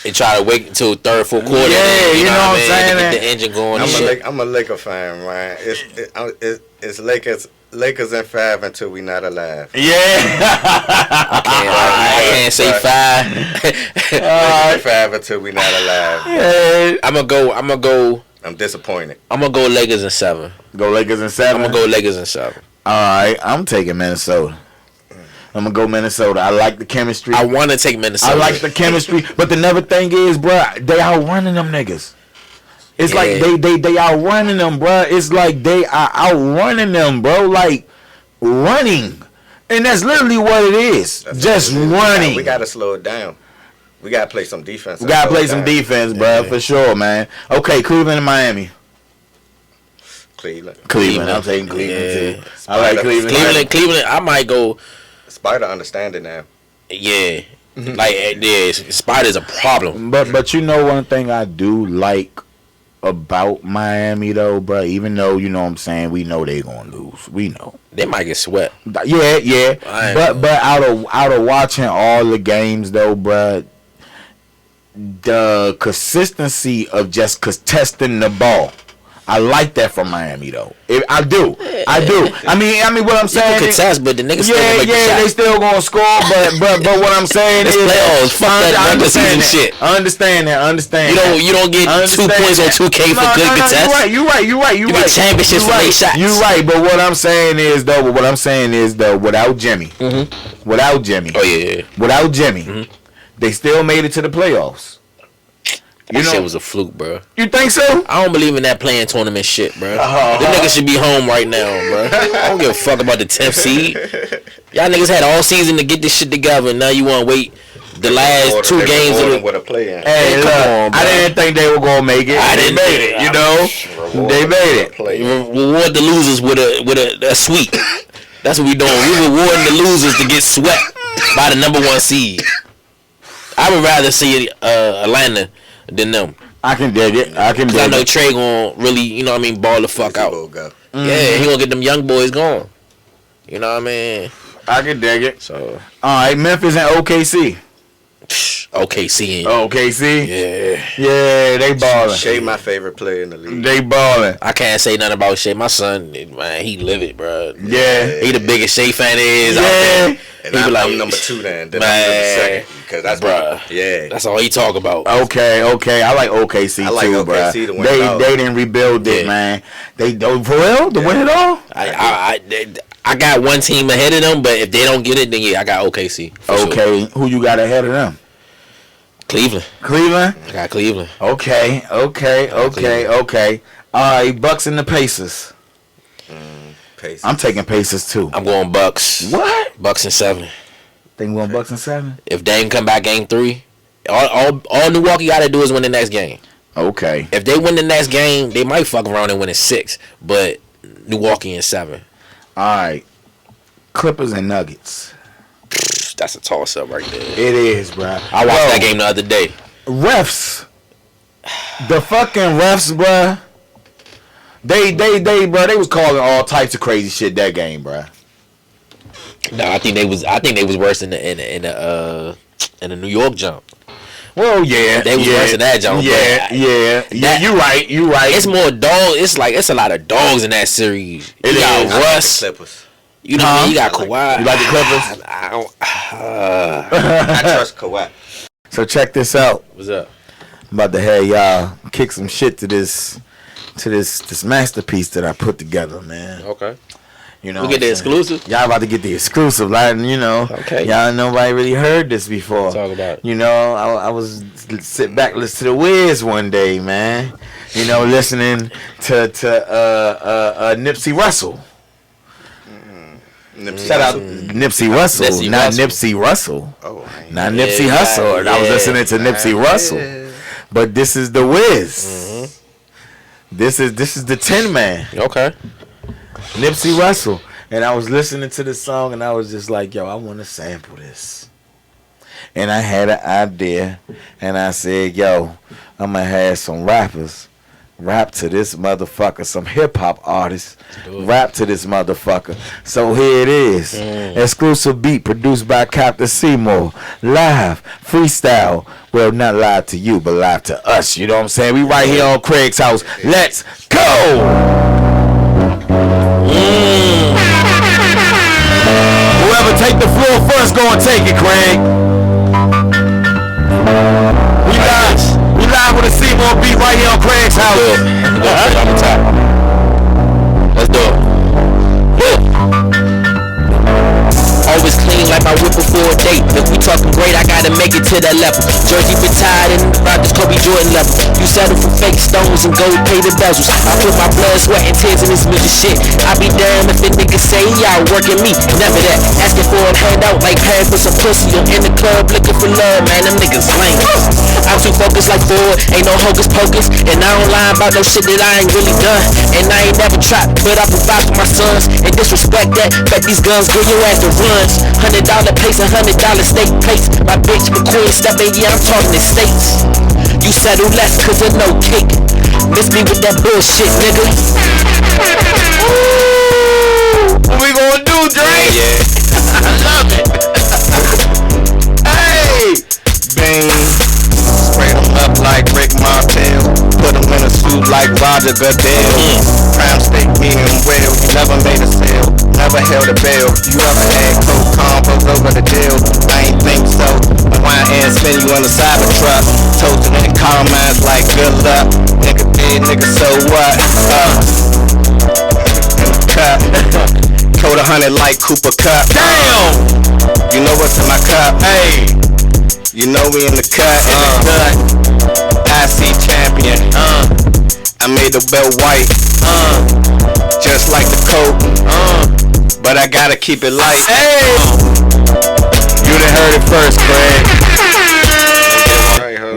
They try to wait until third, fourth quarter. Yeah, you know what I'm saying? To get the engine going. I'm a Laker fan, man. It's Lakers in 5 until we not alive. Yeah. I can't say 5. Lakers in 5 until we not alive. I'm gonna go. I'm disappointed. I'm gonna go Lakers in 7. Go Lakers in 7. I'm gonna go Lakers in 7. All right, I'm taking Minnesota. I'm gonna go Minnesota. I like the chemistry. I want to take Minnesota. I like the chemistry, but the never thing is, bro, they outrunning them niggas. It's like they outrunning them, bro. It's like they are outrunning them, bro. Like running, and that's literally what it is. Just running. We gotta slow it down. We gotta play some defense. We gotta play some defense, bro, for sure, man. Okay, Cleveland and Miami. Cleveland. I'm taking Cleveland too. I like Cleveland. Cleveland. I might go. Spider understanding now. Yeah. Spider's a problem. But you know one thing I do like about Miami though, bro, even though you know what I'm saying, we know they gonna lose. We know they might get swept. Yeah. But out of watching all the games though, bro, the consistency of just contesting the ball, I like that from Miami though. I do. I mean what I'm saying. You can contest, but the niggas still gonna make the shot. They still gonna score. But what I'm saying is playoffs. Fuck that regular season shit. I understand that. You don't get 2 points on 2K for good contest. You're right. You get championships for late shots. You're right. But what I'm saying is though, without Jimmy, without Jimmy, without Jimmy, they still made it to the playoffs. That shit was a fluke, bro. You think so? I don't believe in that playing tournament shit, bro. The niggas should be home right now, bro. I don't give a fuck about the 10th seed. Y'all niggas had all season to get this shit together, and now you want to wait the last 2 games of with a play in. Hey, look, I didn't think they were gonna make it. They made it. You know, they made it. Reward the losers with a sweep. That's what we doing. We rewarding the losers to get swept by the number 1 seed. I would rather see Atlanta than them. I can dig it. I know Trey gonna really, you know what I mean, ball the fuck out. Yeah, he gonna get them young boys going. You know what I mean? I can dig it. So, alright, Memphis and OKC. OKC. Yeah, they balling. Shea, my favorite player in the league. They balling. I can't say nothing about Shea. My son, man, he live it, bro. Yeah, he the biggest Shea fan is. Yeah, and I'm number 2 then. I'm number 2 because that's that's all he talk about. Okay. I like OKC too, OKC bro. to win it all. They didn't rebuild it, man. They don't for real to win it all. I got one team ahead of them, but if they don't get it, then I got OKC. Okay, sure. Who you got ahead of them? Cleveland. I got Cleveland. Okay. All right, Bucks and the Pacers. Pacers. I'm taking Pacers too. I'm going Bucks. What? Bucks in 7. Think going Bucks in 7? If Dame come back game 3, all Milwaukee got to do is win the next game. Okay. If they win the next game, they might fuck around and win in 6. But Milwaukee in 7. All right. Clippers and Nuggets. That's a toss up right there. It is, bro. I watched that game the other day. Refs. The fucking refs, bro. They was calling all types of crazy shit that game, bro. No, I think they was worse in the New York jump. Well, yeah, they was worse in that jump. Yeah. You right. It's more dog. It's a lot of dogs in that series. You got Russ. Clippers. You know what I mean? You got Kawhi. You like the Clippers? I trust Kawhi. So check this out. What's up? I'm about to have y'all kick some shit to this masterpiece that I put together, man. Okay. You know, we get the exclusive. Y'all about to get the exclusive, like, you know. Okay. Y'all nobody really heard this before. Talk about it. You know, I was sit back, listen to the Wiz one day, man. You know, listening to Nipsey Russell. Shout out Nipsey Russell, not Nipsey Russell. Not Nipsey Hussle. I was listening to Nipsey Russell, but this is the Wiz. This is the Tin Man. Okay. Nipsey Russell. And I was listening to the song and I was just like, yo, I want to sample this. And I had an idea and I said, yo, I'm going to have some rappers rap to this motherfucker, some hip-hop artists rap to this motherfucker. So here it is. Exclusive beat produced by Captain Seymour. Live, freestyle. Well, not live to you, but live to us. You know what I'm saying? We right here on Craig's house. Let's go! Whoever take the floor first, go and take it, Craig. We live with a Seymour beat right here on Craig's house. On the top. Let's do it. Always clean like my whip before a date. If we talking great, I gotta make it to that level. Jersey retired and rock this Kobe Jordan level. You settle for fake stones and gold plated bezels. I put my blood, sweat, and tears in this music shit. I be damn if a nigga say y'all working me. Never that. Asking for a handout like paying for some pussy. I'm in the club looking for love, man. Them niggas lame. I'm too focused like Ford. Ain't no hocus pocus. And I don't lie about no shit that I ain't really done. And I ain't never tried, but I provide for my sons. And disrespect that. Bet these guns give you ass to runs. $100 plates and $100 steak plates. My bitch for Queen stepping, yeah, I'm talking the states. You settle less cause of no cake. Miss me with that bullshit, nigga. What we gonna do, Dre? Yeah. I love it. Hey! Bing. Spray them up like Rick Martel. Put them in a suit like Roger Goodell. Prime steak medium well. You never made a sale. Never held a bail. You ever had coke combos over the deal? I ain't think so. Wine and spin you in a Cybertruck. Toasted in Carmine's like good luck. Nigga dead, nigga, so what? In the cup. Coat 100 like Cooper Cup. Damn! You know what's in my cup? Hey! You know we in the cut. IC champion. I made the belt white. Just like the coat. But I gotta keep it light. Hey! You done heard it first, Craig.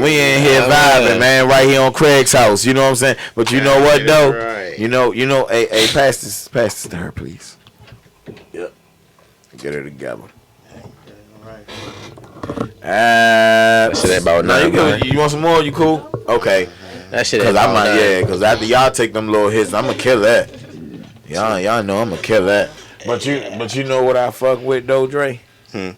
We in here vibing, man, right here on Craig's house. You know what I'm saying? But you know what though? Right. You know, hey, pass this to her, please. Yep. Get her together. That shit ain't about nothing. You want some more? You cool? Okay. That shit ain't about nothing. Cause after y'all take them little hits, I'ma kill that. Y'all know I'ma kill that. But you know what I fuck with though, Dre? This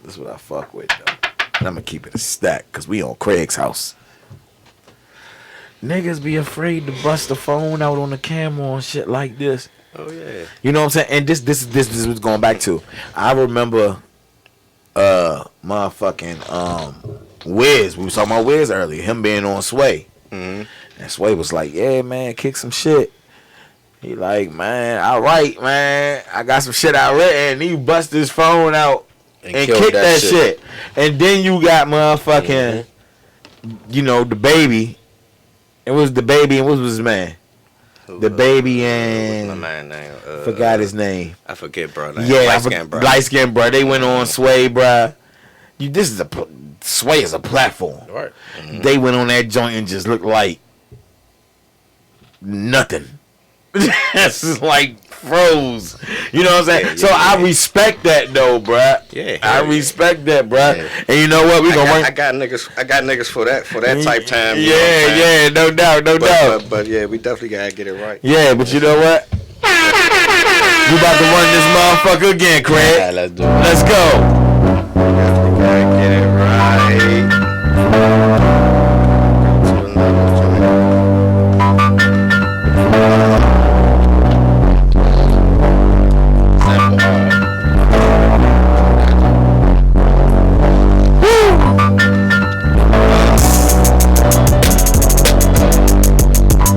is what I fuck with though. And I'ma keep it a stack, cause we on Craig's house. Niggas be afraid to bust the phone out on the camera and shit like this. Oh yeah. You know what I'm saying? And this is what's going back to. I remember motherfucking Wiz. We was talking about Wiz earlier. Him being on Sway. And Sway was like, yeah, man, kick some shit. He like, man, alright, man. I got some shit I written. He bust his phone out and kick that shit. And then you got motherfucking, you know, the baby. It was the baby and what was his man? The baby and my man name? Forgot his name. I forget, bro. Name. Yeah, Light skin, bro. They went on Sway, bro. Sway is a platform. Right. They went on that joint and just looked like nothing. That's just like froze. You know what I'm saying? So I respect that though, bruh. Yeah. I respect that, bruh. Yeah. And you know what? I got niggas for that type time. Yeah, no doubt. But yeah, we definitely gotta get it right. Yeah, but you know what? We about to run this motherfucker again, Craig. Yeah, let's do it. Let's go. We gotta get it right.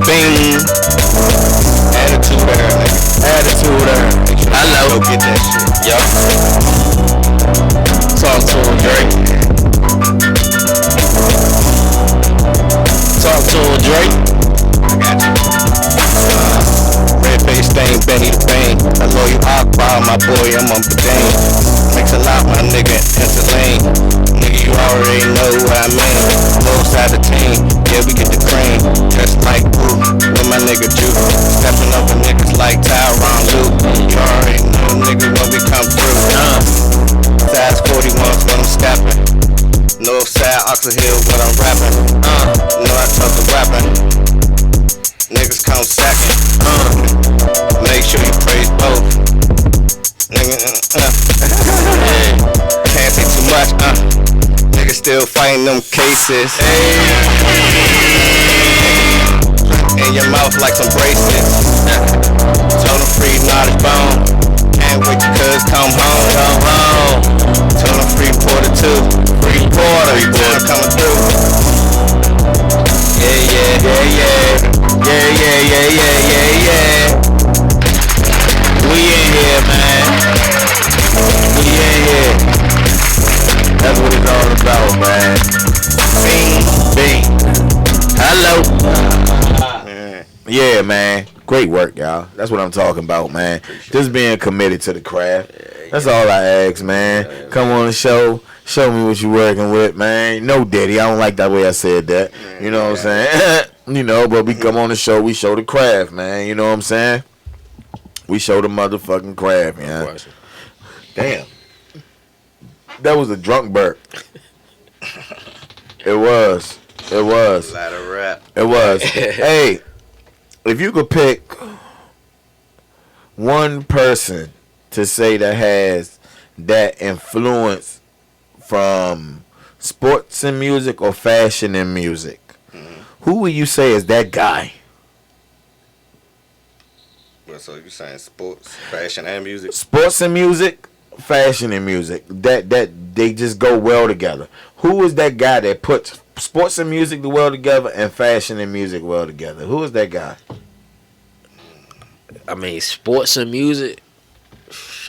Bing. Attitude there. Hello. Go get that shit. Yup. Talk to him, Drake. Talk to him, Drake. I got you. Red face stain, Benny the Bang. I love you, Akbar, my boy, I'm on the game. Makes a lot, my nigga, enter lane. Nigga, you already know what I mean. Both side the team. Yeah, we get the cream, just like Boo. With my nigga Ju, stepping over niggas like Tyron Lue. You already know, nigga, when we come through. Size 41's when I'm stepping. Northside Oxford Hill when I'm rapping. Know I took the rapping. Niggas come second. Make sure you praise both. Nigga, can't say too much. Niggas still fighting them cases. In your mouth like some braces. Told them free knowledge bone. Can't wait till cuz come home. Told them free porter too. Free porter coming through. Yeah. We in here, man. We in here. That's what it's all about, man. Bing. Hello. Yeah, man. Great work, y'all. That's what I'm talking about, man. Just being committed to the craft. That's all I ask, man. Come on the show. Show me what you working with, man. No, Daddy, I don't like that way I said that. You know what I'm saying? You know, but we come on the show, we show the craft, man. You know what I'm saying? We show the motherfucking craft, man. Damn. That was a drunk burp. It was. A lot of rap. It was. Hey, if you could pick one person to say that has that influence from sports and music or fashion and music, who would you say is that guy? Well, so you saying sports, fashion, and music? Sports and music, fashion and music. That they just go well together. Who is that guy that puts sports and music well together and fashion and music well together? Who is that guy? I mean, sports and music.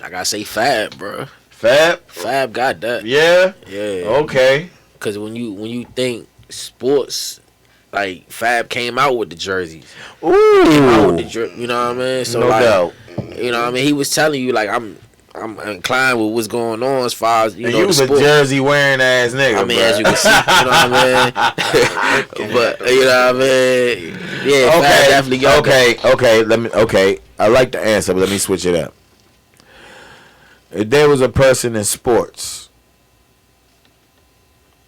I gotta say Fab, bro. Fab got that. Yeah. Yeah. Okay. Cause when you think sports, like Fab came out with the jerseys. Ooh. Came out with the you know what I mean? So no like, doubt. You know what I mean? He was telling you like I'm inclined with what's going on as far as you know. You was a jersey wearing ass nigga. I mean, bro. as you can see, you know what I mean. But you know what I mean. Yeah. Okay. Fab definitely got that. Okay. I like the answer, but let me switch it up. If there was a person in sports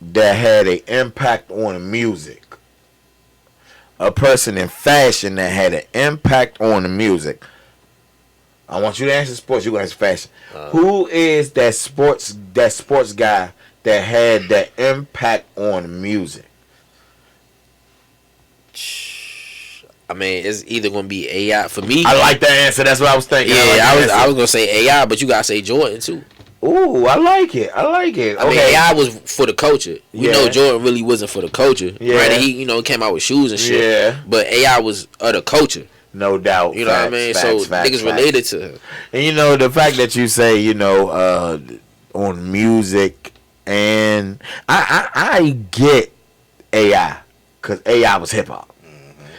that had an impact on music, a person in fashion that had an impact on the music, I want you to answer sports. You guys fashion. Who is that sports guy that had that impact on music? I mean, it's either gonna be AI for me. I like that answer. That's what I was thinking. Yeah, I was gonna say AI, but you gotta say Jordan too. Ooh, I like it. I mean, AI was for the culture. We know Jordan really wasn't for the culture. Yeah. Right? He came out with shoes and shit. Yeah. But AI was of the culture. No doubt. You know what I mean? So niggas related to him. And you know the fact that you say on music, and I get AI because AI was hip hop.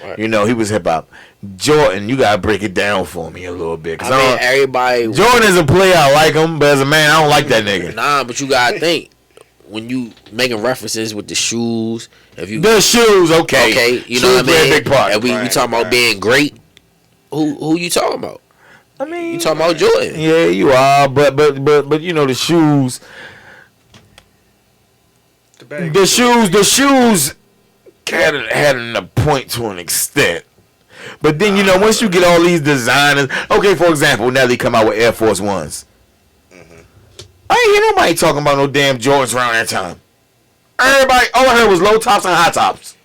Right. You know, he was hip hop. Jordan, you gotta break it down for me a little bit. I mean, everybody. Jordan is a player, I like him, but as a man, I don't like that nigga. Nah, but you gotta think when you making references with the shoes. If you the shoes, okay, you know shoes what I mean. Big part. And we talking about being great. Who you talking about? I mean, you talking about Jordan? Yeah, you are, but you know the shoes. The shoes had a point to an extent. But then, once you get all these designers, okay, for example, now they come out with Air Force Ones. I ain't hear nobody talking about no damn Jordans around that time. Everybody, all I heard was low tops and high tops.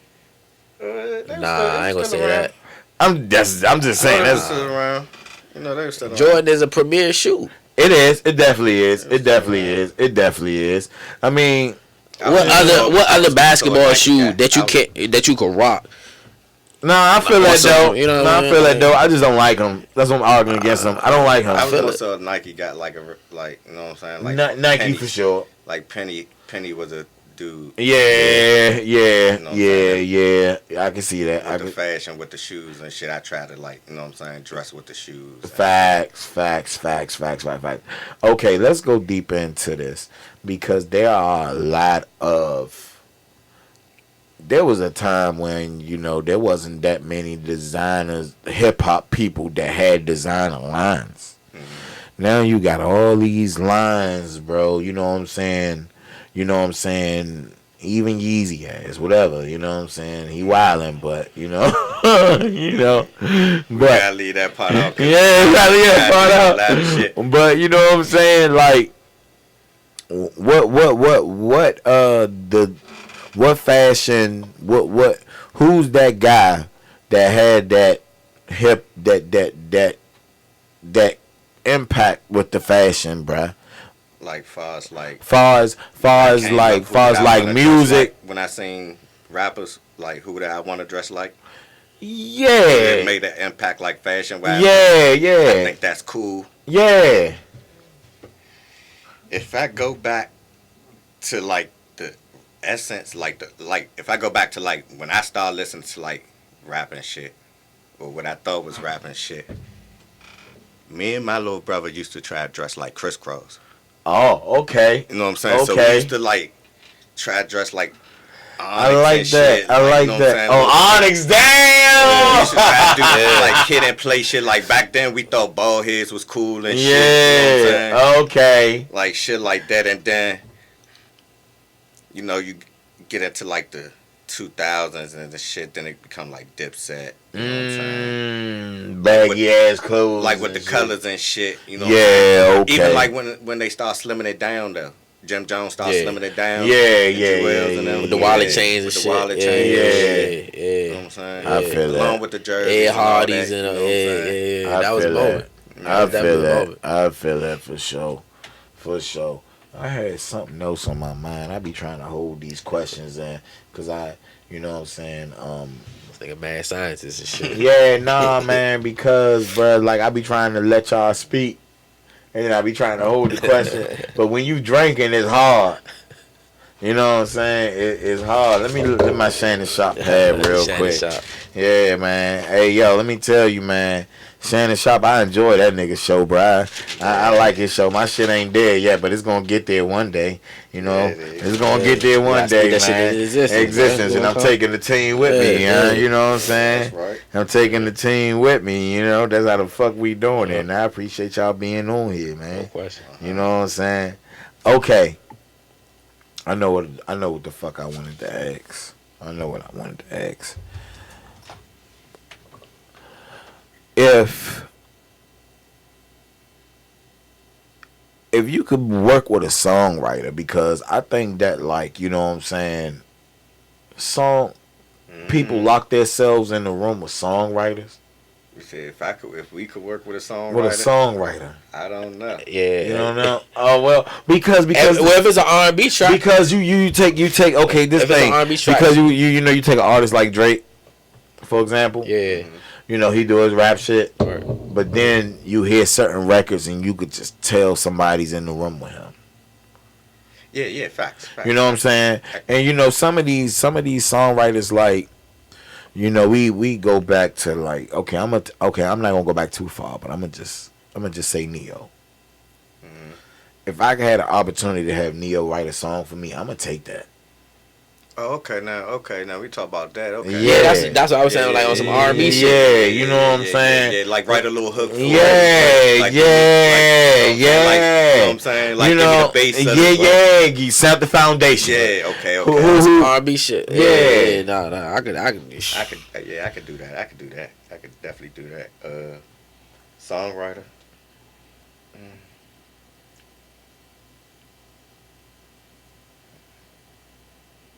Nah, I ain't gonna say that. I'm just saying that's around. They still around. Jordan is a premier shoe. It is. It definitely is. It definitely is. I mean, what other basketball shoe that you could rock? Nah, I feel that though. You know, I feel that though. I just don't like him. That's what I'm arguing against him. I don't like him. I feel also Nike got like you know what I'm saying? Like Nike Penny, for sure. Like Penny was a dude. Yeah. I can see that. With the fashion, with the shoes and shit, I try to dress with the shoes. Facts. Okay, let's go deeper into this because there are a lot of there was a time when, you know, there wasn't that many designers, hip hop people that had designer lines. Now you got all these lines, bro. You know what I'm saying? You know what I'm saying? Even Yeezy has, whatever. You know what I'm saying? He wildin', but, you know. You know. We gotta leave that part out. Yeah, we gotta leave that part out. But, you know what I'm saying? Like, what fashion, who's that guy that had that impact with the fashion, bruh? Like far as music. When I seen rappers, like who that I want to dress like. Yeah. It made an impact like fashion wise. Yeah. I think that's cool. Yeah. If I go back to like the essence, like if I go back to like when I started listening to like rapping shit, or what I thought was rapping shit, me and my little brother used to try to dress like crisscross. Oh, okay. You know what I'm saying? Okay. So we used to like try to dress like Onyx. I like that. Shit. I like that. Oh, Onyx, damn! Yeah, we used to try to do like kid and play shit. Like back then, we thought bald heads was cool and shit. You know what I'm saying? Okay. Like shit like that, and then you know you get into like the 2000s and the shit, then it become like Dipset. You know what I'm saying? Baggy ass clothes. Like with the colors and shit. You know. Yeah. Okay. Even like when they start slimming it down though. Jim Jones started slimming it down. Yeah. With the wallet chains and shit. Yeah. You know what I'm saying? I feel that. Along with the jerseys. Ed Hardy's and that was a moment. I feel that. I feel that for sure. For sure. I had something else on my mind. I be trying to hold these questions in because you know what I'm saying? It's like a mad scientist and shit. Yeah, nah, man, because, bro, like, I be trying to let y'all speak. And I be trying to hold the question. But when you drinking, it's hard. You know what I'm saying? It's hard. Let me look at my Shannon Sharp pad real quick. Yeah, man. Hey, yo, let me tell you, man. Shannon Sharp, I enjoy that nigga show, bro. I like his show. My shit ain't dead yet, but it's gonna get there one day. You know, it's gonna get there one day, man. Existence, and I'm taking the team with me. You know what I'm saying? That's right. I'm taking the team with me. You know, that's how the fuck we doing it. And I appreciate y'all being on here, man. No question. You know what I'm saying? Okay. I know what the fuck I wanted to ask. I know what I wanted to ask. If you could work with a songwriter, because I think that, like, you know what I'm saying, people lock themselves in the room with songwriters. You said if we could work with a songwriter. With a songwriter. I don't know. Yeah. You don't know? Oh well, because if it's an R&B track, because you take okay, this thing, because you know, you take an artist like Drake, for example. Yeah. You know, he do his rap shit. Right. But then you hear certain records and you could just tell somebody's in the room with him. Yeah, facts. You know what I'm saying? And you know, some of these songwriters, like, you know, we go back to, like, okay, I'm not gonna go back too far, but I'm gonna just say Neo. Mm-hmm. If I had an opportunity to have Neo write a song for me, I'm gonna take that. Oh, okay, now we talk about that. Okay. Yeah, that's what I was saying, like on some R&B shit. Yeah, you know what I'm saying? Yeah, like write a little hook for yeah. Like, you know what I'm saying? Like, you know, give me the base. You set the foundation. Yeah, okay. Some R&B shit. Yeah, I could do that. I could definitely do that. Songwriter.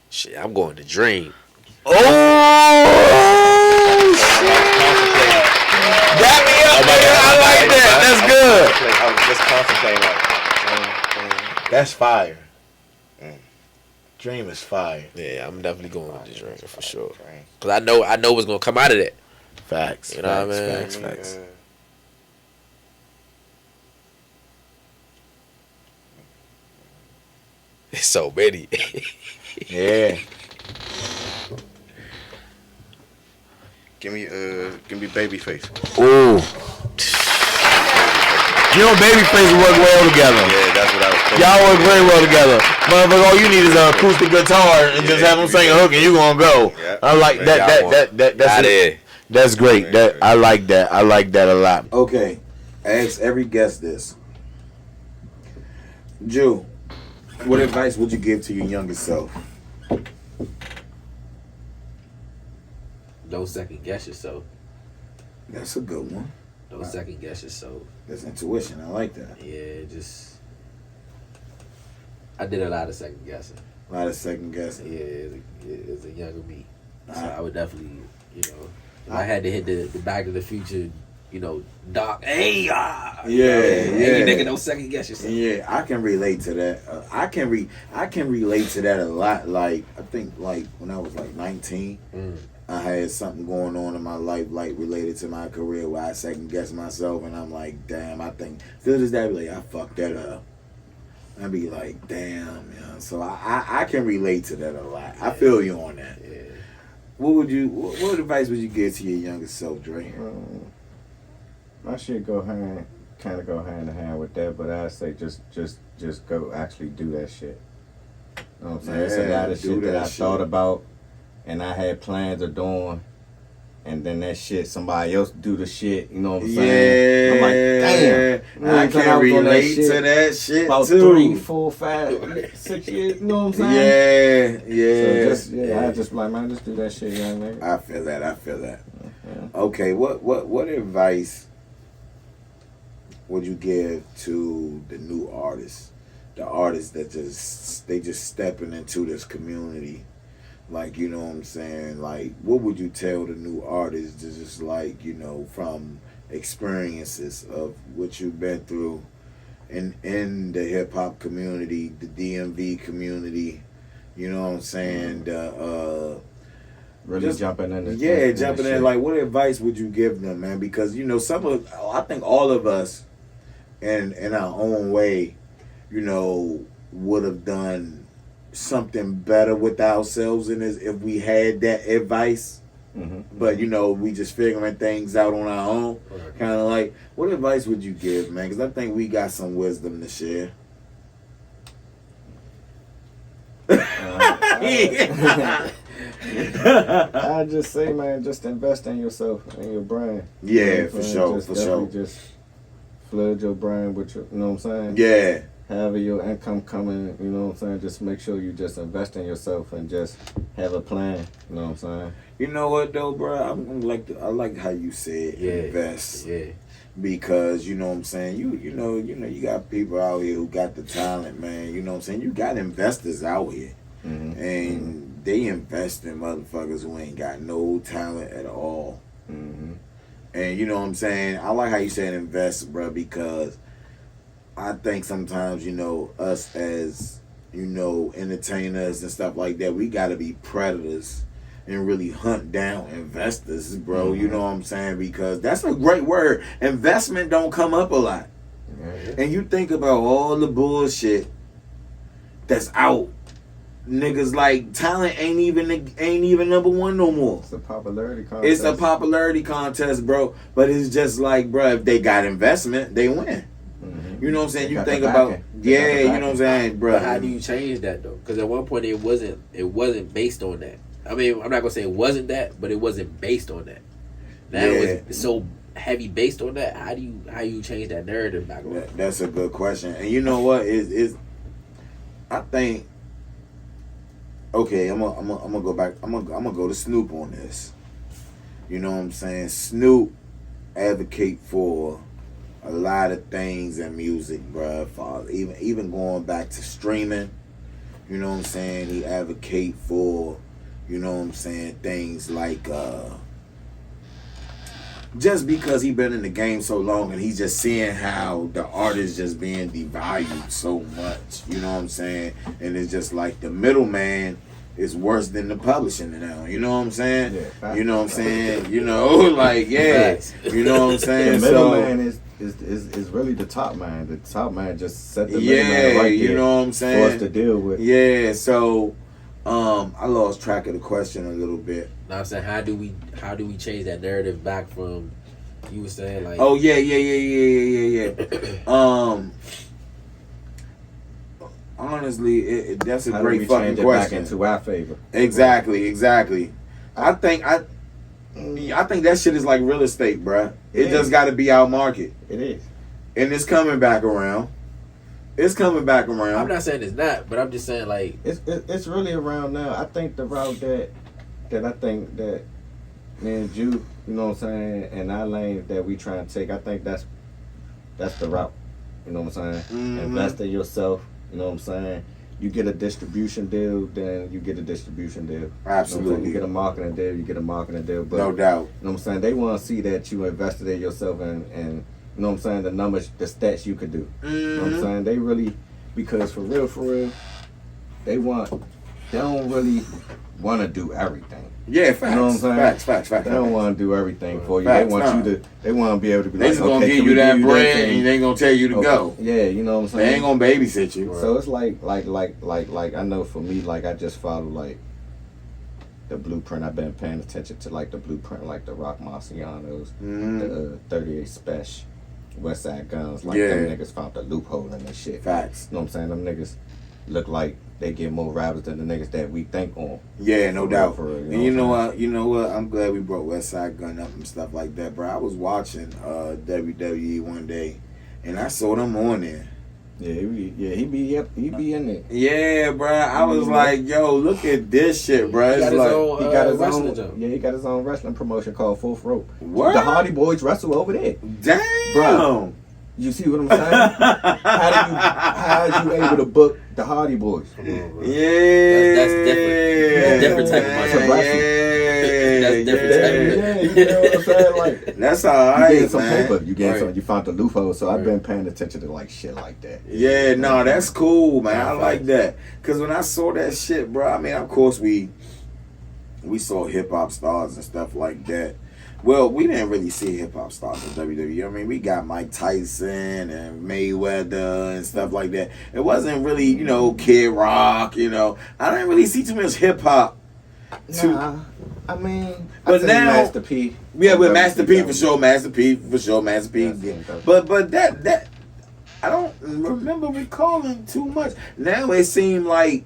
Shit, I'm going to Dream. Oh, shit. Got me up there. I like that. That's good. I was just concentrating. That's fire. Dream is fire. Yeah, I'm definitely going with the Dream for sure. Because I know what's going to come out of that. Facts. You know what I mean? Facts. It's so many. Yeah. Give me Babyface. Ooh. You know, Babyface work well together. Yeah, that's what I was Y'all work very well together. Motherfucker, all you need is an acoustic guitar and just have them sing a hook and you gonna go. Yeah. I like that's great. I like that. I like that a lot. Okay. Ask every guest this. Ju, what advice would you give to your younger self? Don't second guess yourself. That's a good one. Don't second guess yourself. That's intuition. I like that. Yeah, I did a lot of second guessing. A lot of second guessing. Yeah, as a younger me. So I would definitely, if I had to hit the Back to the Future, Doc, hey, hey, nigga, don't second guess yourself. Yeah, I can relate to that. I can relate to that a lot. Like, I think, like, when I was, like, 19, I had something going on in my life, like, related to my career where I second-guessed myself, and I'm like, damn, I think, still to this day, I be like, I fucked that up. I'd be like, damn, So I can relate to that a lot. I feel you on that. Yeah. What advice would you give to your younger self, Dre? My shit kind of go hand in hand with that, but I say just go actually do that shit. You know what I'm saying? It's a lot of shit that I thought about and I had plans of doing, and then that shit, somebody else do the shit, you know what I'm saying? I'm like, damn. I can relate to that shit about too. 3, 4, 5, 6 years, you know what I'm saying? Yeah. I just like, man, just do that shit, young nigga. I feel that. Yeah. Okay, what advice would you give to the new artists, the artists that just stepping into this community? Like, you know what I'm saying? Like, what would you tell the new artists to just, like, from experiences of what you've been through in the hip hop community, the DMV community, you know what I'm saying? Really just jumping in. Jumping in. Like, what advice would you give them, man? Because, I think all of us in our own way, would have done something better with ourselves in this if we had that advice. But we just figuring things out on our own. Kind of like, what advice would you give, man? Because I think we got some wisdom to share. I just say, man, just invest in yourself and your brand. Yeah, for sure. Just flood your brand with your, you know what I'm saying? Yeah. However your income coming, you know what I'm saying? Just make sure you just invest in yourself and just have a plan, you know what I'm saying? You know what though, bro? I like how you said invest. Yeah. Because, you know what I'm saying, you got people out here who got the talent, man. You know what I'm saying? You got investors out here. And they invest in motherfuckers who ain't got no talent at all. And you know what I'm saying? I like how you said invest, bro, because I think sometimes, us as, entertainers and stuff like that, we got to be predators and really hunt down investors, bro. You know what I'm saying? Because that's a great word. Investment don't come up a lot. And you think about all the bullshit that's out. Niggas like talent ain't even number one no more. It's a popularity contest. It's a popularity contest, bro. But it's just like, bro, if they got investment, they win. You know what I'm saying? You think about, you know what I'm saying, bro. But how do you change that though? Because at one point it wasn't based on that. I mean, I'm not gonna say it wasn't that, but it wasn't based on that. Now it's so heavy based on that. How do you change that narrative back around? That's a good question. And you know what is I think. Okay, I'm gonna go back. I'm gonna go to Snoop on this. You know what I'm saying? Snoop advocate for a lot of things in music, bruh. For even going back to streaming. You know what I'm saying? He advocate for, you know what I'm saying, things like just because he been in the game so long and he's just seeing how the artist just being devalued so much. You know what I'm saying? And it's just like the middleman is worse than the publishing now. You know what I'm saying? Yeah, you know what I'm saying? You know, like, yeah. You know what I'm saying? The middleman is really the top man. The top man just set the middleman right there. You know what I'm saying? For us to deal with. Yeah, so I lost track of the question a little bit. Now I'm saying, how do we change that narrative back from, you were saying like, oh yeah. honestly, that's a How great do we fucking change it question. back into our favor? Exactly. I think that shit is like real estate, bruh. It just got to be our market, It is. and it's coming back around. I'm not saying it's not, but I'm just saying like It's really around now. I think the route that I think that me and Ju, you know what I'm saying, and our lane that we trying to take, I think that's the route. You know what I'm saying? Mm-hmm. Invest in yourself. You know what I'm saying? You get a distribution deal, then you get a distribution deal. Absolutely. You know what I'm saying? You get a marketing deal, you get a marketing deal. But No doubt. You know what I'm saying? They want to see that you invested in yourself and you know what I'm saying, the numbers, the stats you could do. You know what I'm saying? They really, because for real, they don't really want to do everything. Yeah, facts. You know what I'm saying? Facts. They don't want to do everything for you. Facts, they want you to. They want to be able to be They like, just gonna okay, give can you we that give bread thing? and they ain't gonna tell you to go. Yeah, you know what I'm saying. They ain't gonna babysit you. So it's like I know for me, like I just follow like the blueprint. I've been paying attention to like the blueprint, like the Rock Marcianos, the 38 Special, West Side Guns. Like them niggas found the loophole in that shit. Facts. You know what I'm saying? Them niggas look like they get more rappers than the niggas that we think on. Yeah, no doubt. For real, And you know what? I'm glad we brought West Side Gun up and stuff like that, bro. I was watching WWE one day, and I saw them on there. Yeah, he be in there. Yeah, bro. I was like, yo, look at this shit, bro. It's like He got his wrestling own. jump. Yeah, he got his own wrestling promotion called Fourth Rope. What? The Hardy Boys wrestle over there. Damn. Bro. You see what I'm saying? How are you able to book the Hardy Boys? Yeah. That's different. That's different type of money. That's different type of Yeah, you know what I'm saying? Like, that's all right, you getting some man. paper. You getting some. You found the loophole. So I've been paying attention to like shit like that. Yeah, no, that's cool, man. I like that. Cause when I saw that shit, bro, I mean, of course we saw hip hop stars and stuff like that. Well, we didn't really see hip hop stars in WWE. I mean, we got Mike Tyson and Mayweather and stuff like that. It wasn't really, Kid Rock. I didn't really see too much hip hop. Nah, I mean, But now, Master P. Yeah, with Master P for sure, Master P. Yeah. But that I don't remember recalling too much. Now it seemed like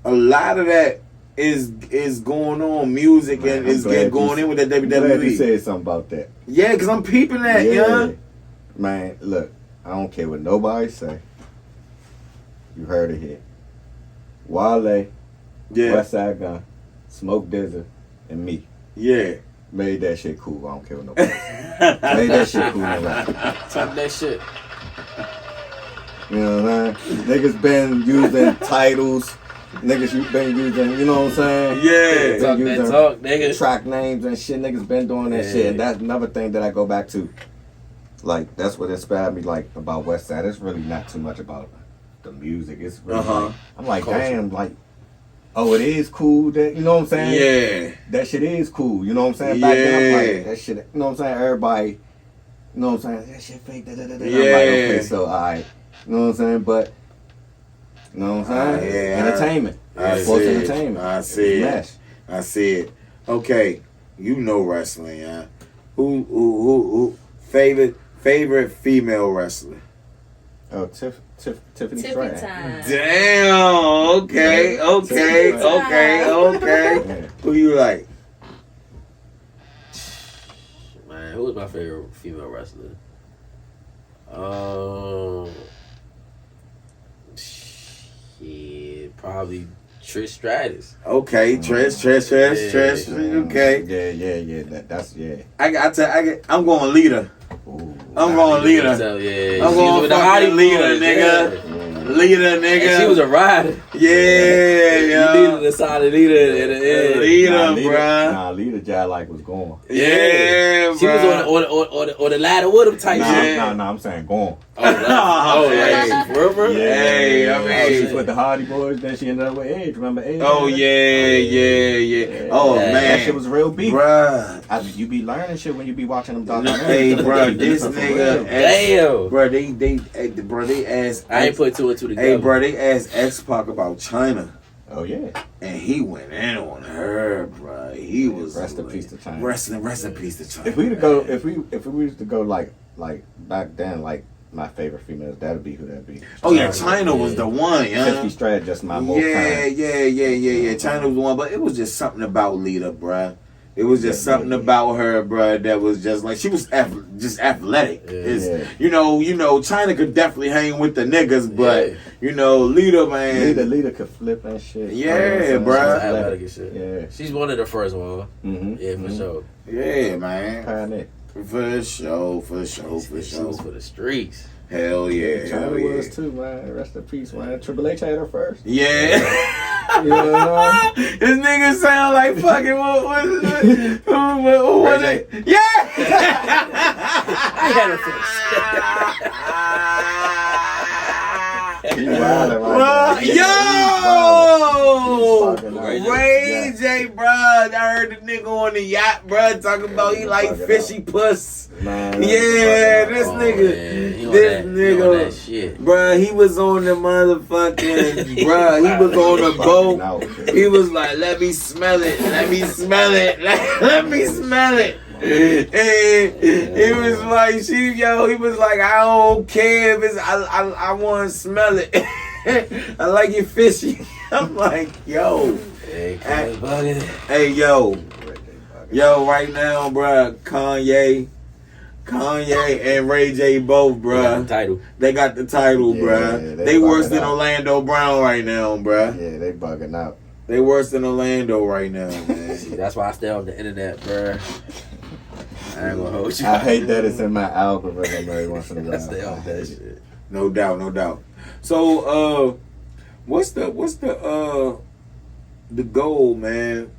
a lot of that is going on music, man, and is going in with that WWE. I'm glad you said something about that. Yeah, because I'm peeping that, yeah. Man, look, I don't care what nobody say. You heard it here. Wale, West Side Gun, Smoke Dizzer, and me. Yeah. Made that shit cool. I don't care what nobody say. Made that shit cool. Talk that shit. You know what I'm saying? Niggas been using titles. Niggas, you been using, you know what I'm saying? Yeah. Talk that talk, niggas. Track names and shit. Niggas been doing that shit. And that's another thing that I go back to. Like, that's what inspired me, like, about West Side. It's really not too much about the music. It's really like, I'm like, culture. Damn, like, oh, it is cool that, you know what I'm saying? Yeah. That shit is cool. You know what I'm saying? Back then, I'm like, that shit, you know what I'm saying? Everybody, you know what I'm saying? That shit fake, Yeah. I'm like, okay, so, all right. You know what I'm saying? But, you know what I'm saying? Entertainment. Sports entertainment. I see it. I see it. Okay, you know wrestling, yeah. Who favorite female wrestler? Oh, Tiffany Tiffany Stratton. time. Damn. Okay. Yeah. Who you like? Man, who was my favorite female wrestler? Shit, probably Trish Stratus. Okay, Trish. Okay. Yeah. That's I'm going to lead her. Ooh. I'm going to lead her. So, yeah, I'm going to fucking lead her, nigga. Leader, nigga. And she was a rider. Yeah. You needed a solid leader at the end. Leader, bruh. Nah, leader Jai like was going. Yeah, she was bruh. on the ladder with him type shit. Nah, I'm saying going. Yeah. Hey, I mean, She's with the Hardy Boys, then she ended up with Edge. Remember Edge? Oh yeah. Oh man, that shit was real beef. Bruh. You be learning shit when you be watching them documentaries. Hey, bruh, this nigga. Damn. Bruh, they asked. I ain't put two and two together. Hey, bruh, they asked X-Pac about China. Oh yeah. And he went in on her, bruh. He was Rest in peace to China. Rest in peace to China. If we was to go like back then, like my favorite females. That'd be who that'd be. Oh yeah, China was the one. Yeah, 50 Strat just my more yeah, kind. yeah. China was the one, but it was just something about Lita, bruh. It was just something about her, bruh, that was just like she was just athletic. Yeah. You know, China could definitely hang with the niggas, but Lita, man, Lita could flip and shit. Yeah, bruh. Athletic and shit. Yeah. She's one of the first ones. Mm-hmm. Yeah, for sure. Yeah, man. Pioneer. For sure. She was for the streets. Hell yeah. China Hell yeah. was too, man. Rest in peace, man. Triple H had her first. Yeah. You know? This nigga sound like fucking what it? Yeah. I had her first. He wildin' right now. Yo! Ray J, bruh. I heard the nigga on the yacht, bruh, talking about he like fishy puss. Man, Yeah, this nigga. This nigga. Bruh, he was on the motherfucking, bruh, he was on the boat. He was like, let me smell it. Let me smell it. Let me smell it. And it was like he was like, I don't care if it's I want to smell it. I like it fishy. I'm like, yo. Hey, yo, right now, bruh, Kanye and Ray J both, bruh. They got the title, bruh. They worse than Orlando Brown right now, bruh. Yeah, they bugging out. They worse than Orlando right now, man. See, that's why I stay on the internet, bruh. I ain't gonna hold you. I hate that it's in my algorithm every once in a while. I stay on that shit. No doubt. So, what's the goal, man,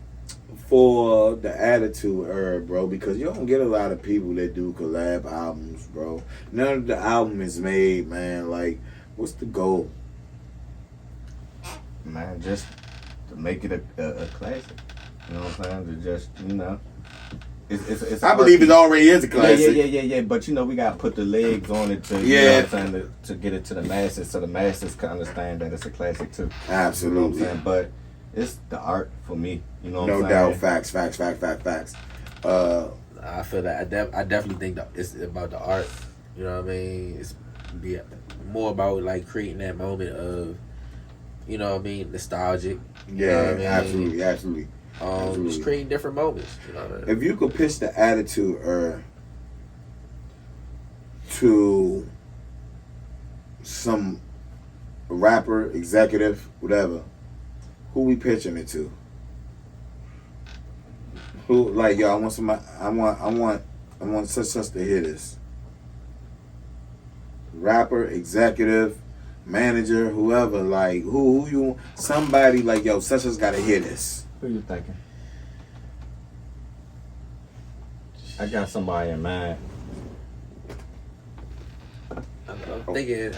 for the Attitude Era, bro? Because you don't get a lot of people that do collab albums, bro. None of the album is made, man. Like, what's the goal? Man, just to make it a classic. You know what I'm saying? To just, it's I believe it already is a classic. Yeah. But we gotta put the legs on it to you know what I'm saying, to get it to the masses, so the masses can understand that it's a classic too. Absolutely. You know what I'm saying? But it's the art for me. You know what I'm saying? No doubt. Facts. I feel that I definitely think that it's about the art. You know what I mean? It's more about like creating that moment of, nostalgic. Yeah, you know what I mean? absolutely. Just creating different moments. You know what I mean? If you could pitch the Attitude Era to some rapper, executive, whatever, who we pitching it to? Who, like, yo, I want such to hear this. Rapper, executive, manager, whoever, like, who you, somebody like, yo, such gotta hear this. Who you thinking? I got somebody in mind. I'm thinking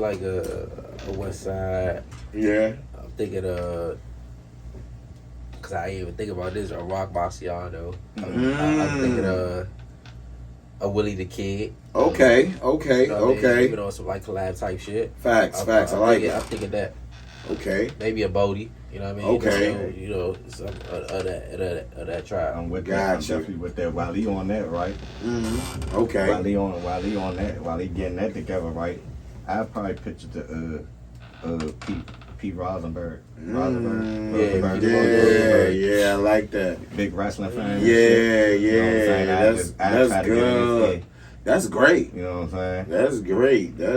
like a West Side. Yeah. I'm thinking cause I ain't even think about this, a Rock Marciano. I'm thinking a Willie the Kid. Okay. Even on some like collab type shit. Facts. I like it. I'm thinking that. Okay. Maybe a Bodie. You know what I mean? Okay. Some of that tribe. I'm with Gotcha. that. I'm definitely with that. While he on that, right? Mm-hmm. Okay. While he on that, while he getting that together, right? I probably pictured the Pete Rosenberg. Yeah, I like that. Big wrestling fan. Yeah. You know what I'm saying? That's good. That's great. You know what I'm saying? That's great. I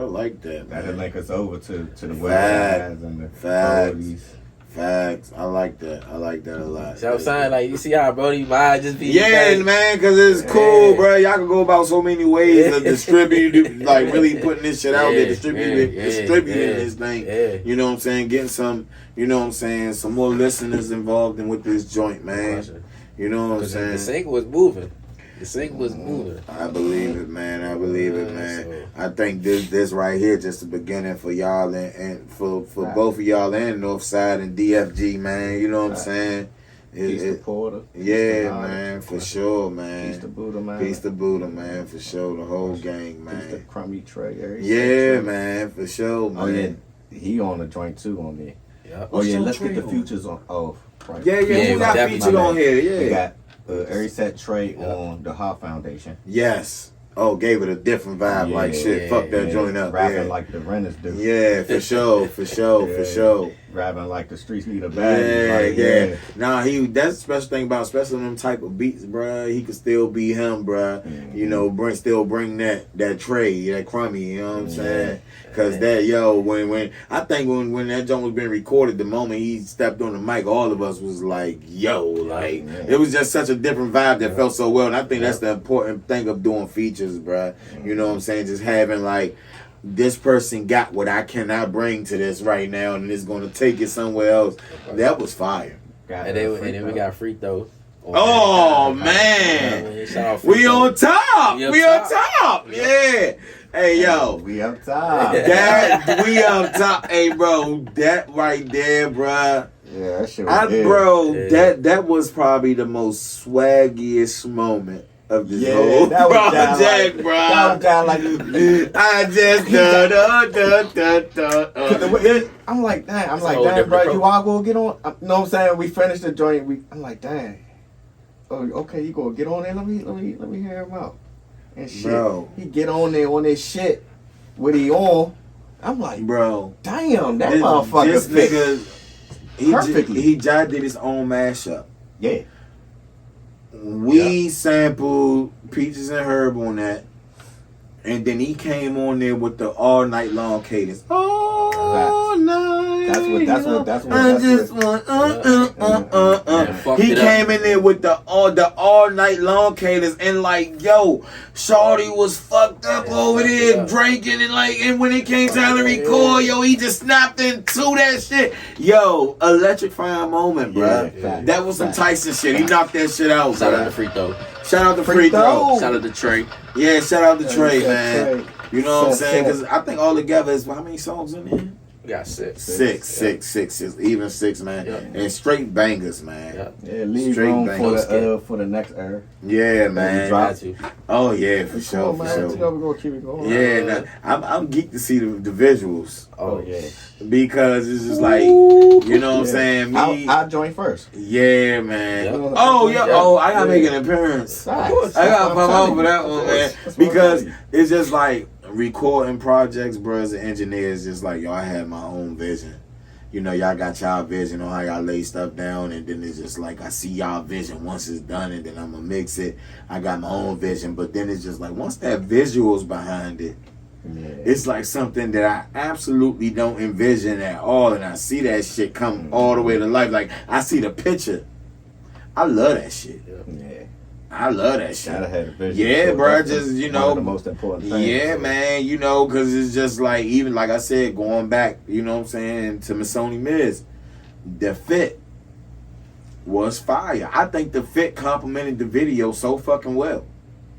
like that. That'll link us over to the Facts. West Sides and the Brodies. Facts. I like that a lot. So I'm saying, like, you see how Brody might just be. Yeah, man, because it's cool, bro. Y'all can go about so many ways of distributing, like really putting this shit out there, distributing this thing. Yeah. You know what I'm saying? Getting some, some more listeners involved in with this joint, man. You know what I'm saying? The single was moving. I believe it, man. So. I think this right here just the beginning for y'all and for both of y'all and Northside and DFG, man. You know what I'm saying? Peace to Porter. Yeah, man, for sure, man. Peace to Buddha, man. For sure, the whole gang, man. Peace to Crummy Trey. Yeah, man, for sure, man. Oh, yeah, he on the joint too on there. Yeah. Oh, yeah, let's get the futures on. Oh, right. Yeah, who got featured on here? Yeah. We got Set Trey on the Heart Foundation. Yes. gave it a different vibe. Like shit, fuck that joint up. Rapping like the renters do. Yeah, for sure, for sure. Rapping like the streets need a bag. Yeah. Nah, that's the special thing about especially them type of beats, bruh. He could still be him, bruh. Mm-hmm. You know, bring that tray, that crummy. You know what I'm saying? Cause that when I think when that joint was being recorded, the moment he stepped on the mic, all of us was like, it was just such a different vibe that felt so well. And I think that's the important thing of doing features, bruh. You know what I'm saying? Just having like, this person got what I cannot bring to this right now, and is going to take it somewhere else. That was fire. And then we got free throw. Oh man, we on top. We on top. Yeah. Hey yo, we up top. We up top. Hey bro, that right there, bruh. Yeah, that shit was good. Bro, that was probably the most swaggiest moment of this whole that was project, bro. That was down like I just I'm like, damn, bro. You all go get on. You know what I'm saying? We finished the joint. I'm like, dang. Oh, okay. You go get on there. Let me hear him out. And shit, bro. He get on there on this shit. What he on? I'm like, bro. Damn, that motherfucker. This nigga, perfectly. He just did his own mashup. Yeah. We sampled Peaches and Herb on that, and then he came on there with the all night long cadence. All night. That's what. I just want. He came in there with the all night long cadence, and like, yo, Shorty was fucked up over there drinking, and when it came time to record, yo, he just snapped into that shit. Yo, electrifying moment, bro. That was some Tyson shit. He knocked that shit out. Shout out to free throw. Shout out to free throw. Shout out to Trey. Yeah, shout out to Trey, man. You know what I'm saying? Because I think all together is how many songs in there? We got six. Six, even six, man. And straight bangers, man. Yeah, leave straight room bangers. for the next era. Yeah, man. Oh yeah, for sure, man. for sure. You know, we're gonna keep it going. Yeah, I'm geeked to see the visuals. Oh yeah. Because it's just like, you know what I'm saying? I'll join first. Yeah, man. I gotta make an appearance. I gotta pop out for that one, man. Because it's just like recording projects, bro, as an engineer, is just like, yo, I have my own vision. You know, y'all got y'all vision on how y'all lay stuff down, and then it's just like, I see y'all vision once it's done, and then I'm gonna mix it. I got my own vision, but then it's just like, once that visual's behind it, it's like something that I absolutely don't envision at all, and I see that shit come all the way to life. Like, I see the picture. I love that shit. I love that shit. Gotta have a vision. Yeah, bro. Just, you know, one of the most important things. Yeah, man. You know, because it's just like, even like I said, going back, you know what I'm saying, to Missoni Miz, the fit was fire. I think the fit complemented the video so fucking well.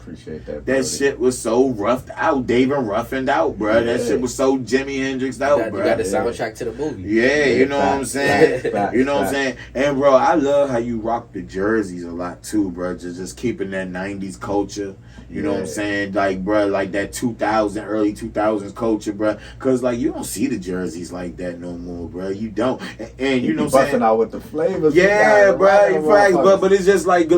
Appreciate that. That shit was so roughed out, David roughened out, bro. Yeah. That shit was so Jimi Hendrix out, bro. You got the soundtrack to the movie. Yeah, you know what I'm saying? You know what I'm saying? And, bro, I love how you rock the jerseys a lot, too, bro. Just keeping that 90s culture. You know what I'm saying? Like, bro, like that early 2000s culture, bro. Because, like, you don't see the jerseys like that no more, bro. You don't. And you know what I'm saying? Busting out with the flavors. Yeah, bro. But it's just like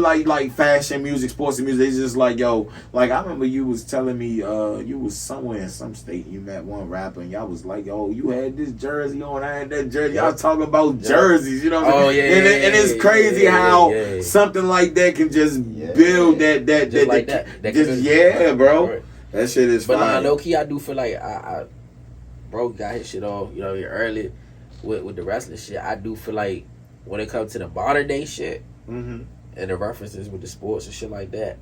fashion music, sports music. It's just like, yo, like, I remember you was telling me you was somewhere in some state. You met one rapper, and y'all was like, yo, you had this jersey on. I had that jersey. Y'all talking about jerseys, you know what I'm saying? And it's crazy how something like that can just build that like that. Bro. That shit is fine. But low key, I do feel like I bro got his shit off, you know, early with the wrestling shit. I do feel like when it comes to the modern day shit and the references with the sports and shit like that,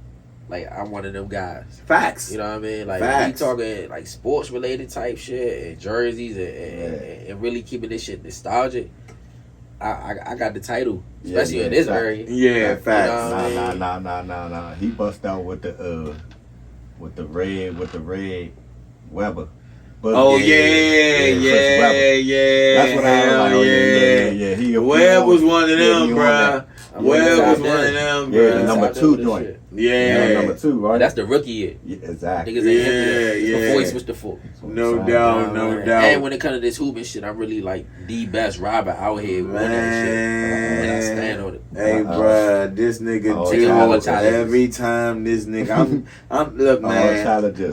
like, I'm one of them guys. Facts. You know what I mean? Like, we talking like sports related type shit and jerseys and really keeping this shit nostalgic. I got the title, especially in this area. Yeah, facts. Nah. He bust out with the red Weber. But yeah. That's what I was like. Webb was one of them, bro. Webb was one of them, bro. The number 2 joint. Yeah. Number 2, right? That's the rookie year. Yeah, exactly. Niggas ain't him before he switched to 4. No doubt. And when it comes to this hooping shit, I'm really like the best robber out here with that shit. And I stand on it. Hey, bruh, this nigga every time this nigga, I'm look, man.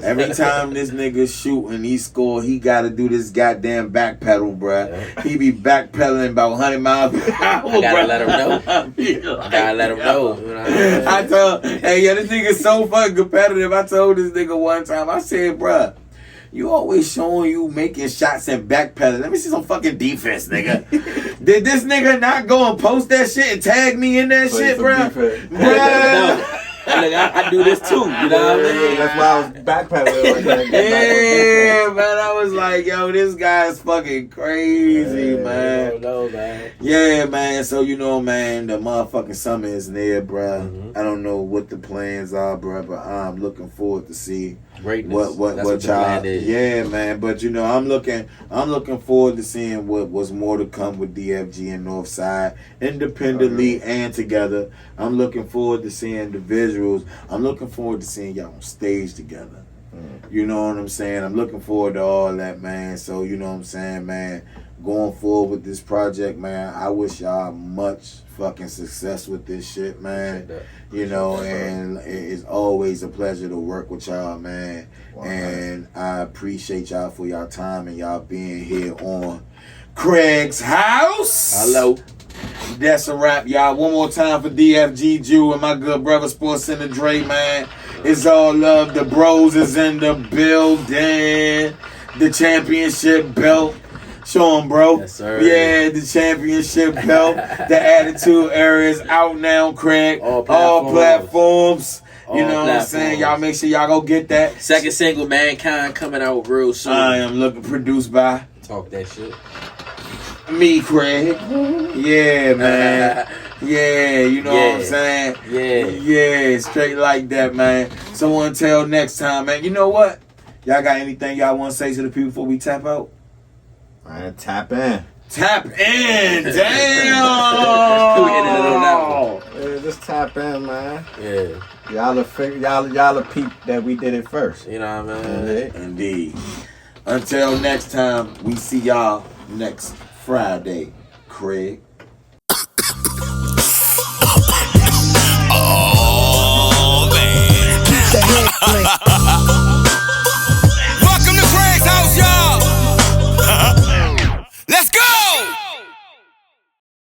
Every time this nigga shoot and he score, he gotta do this goddamn back pedal, bruh. Yeah. He be backpedaling about 100 miles per hour. I gotta let him know. I gotta let him know. You know what I mean? I told, hey, yeah, this nigga so fucking competitive. I told this nigga one time, I said, bruh, you always showing you making shots and backpedaling. Let me see some fucking defense, nigga. Did this nigga not go and post that shit and tag me in that shit, bruh? Bruh. I do this too, you know what I mean? That's why I was backpedaling. Yeah, man, I was like, yo, this guy's fucking crazy, man. Man. Yeah, man, so you know, man, the motherfucking summer is near, bruh. Mm-hmm. I don't know what the plans are, bruh, but I'm looking forward to see Greatness. what the y'all. plan is. Yeah, man, but you know, I'm looking forward to seeing what was more to come with DFG and Northside, independently and together. I'm looking forward to seeing the visuals. I'm looking forward to seeing y'all on stage together. You know what I'm saying? I'm looking forward to all that, man. So, you know what I'm saying, man? Going forward with this project, man, I wish y'all much fucking success with this shit, man. You know, and it's always a pleasure to work with y'all, man. Wow. And I appreciate y'all for y'all time and y'all being here on Craig's House. Hello. That's a wrap, y'all. One more time for DFG Ju and my good brother SportsCenter DRE, man. It's all love. The bros is in the building. The championship belt. Show 'em, bro. Yes, sir. Yeah, the championship belt. The Attitude Era is out now, Craig. All platforms. You All know what I'm saying? Y'all make sure y'all go get that. Second single, Mankind, coming out real soon. I am looking produced by Talk that shit. me, Craig. Yeah, man. Yeah, you know what I'm saying? Yeah, straight like that, man. So until next time, man. You know what? Y'all got anything y'all want to say to the people before we tap out? Man, tap in. Tap in! Damn! Yeah, just tap in, man. Yeah. Y'all peep that we did it first. You know what I mean? Indeed. Until next time, we see y'all next Friday, Craig. Oh, man. Welcome to Craig's House, y'all. Let's go.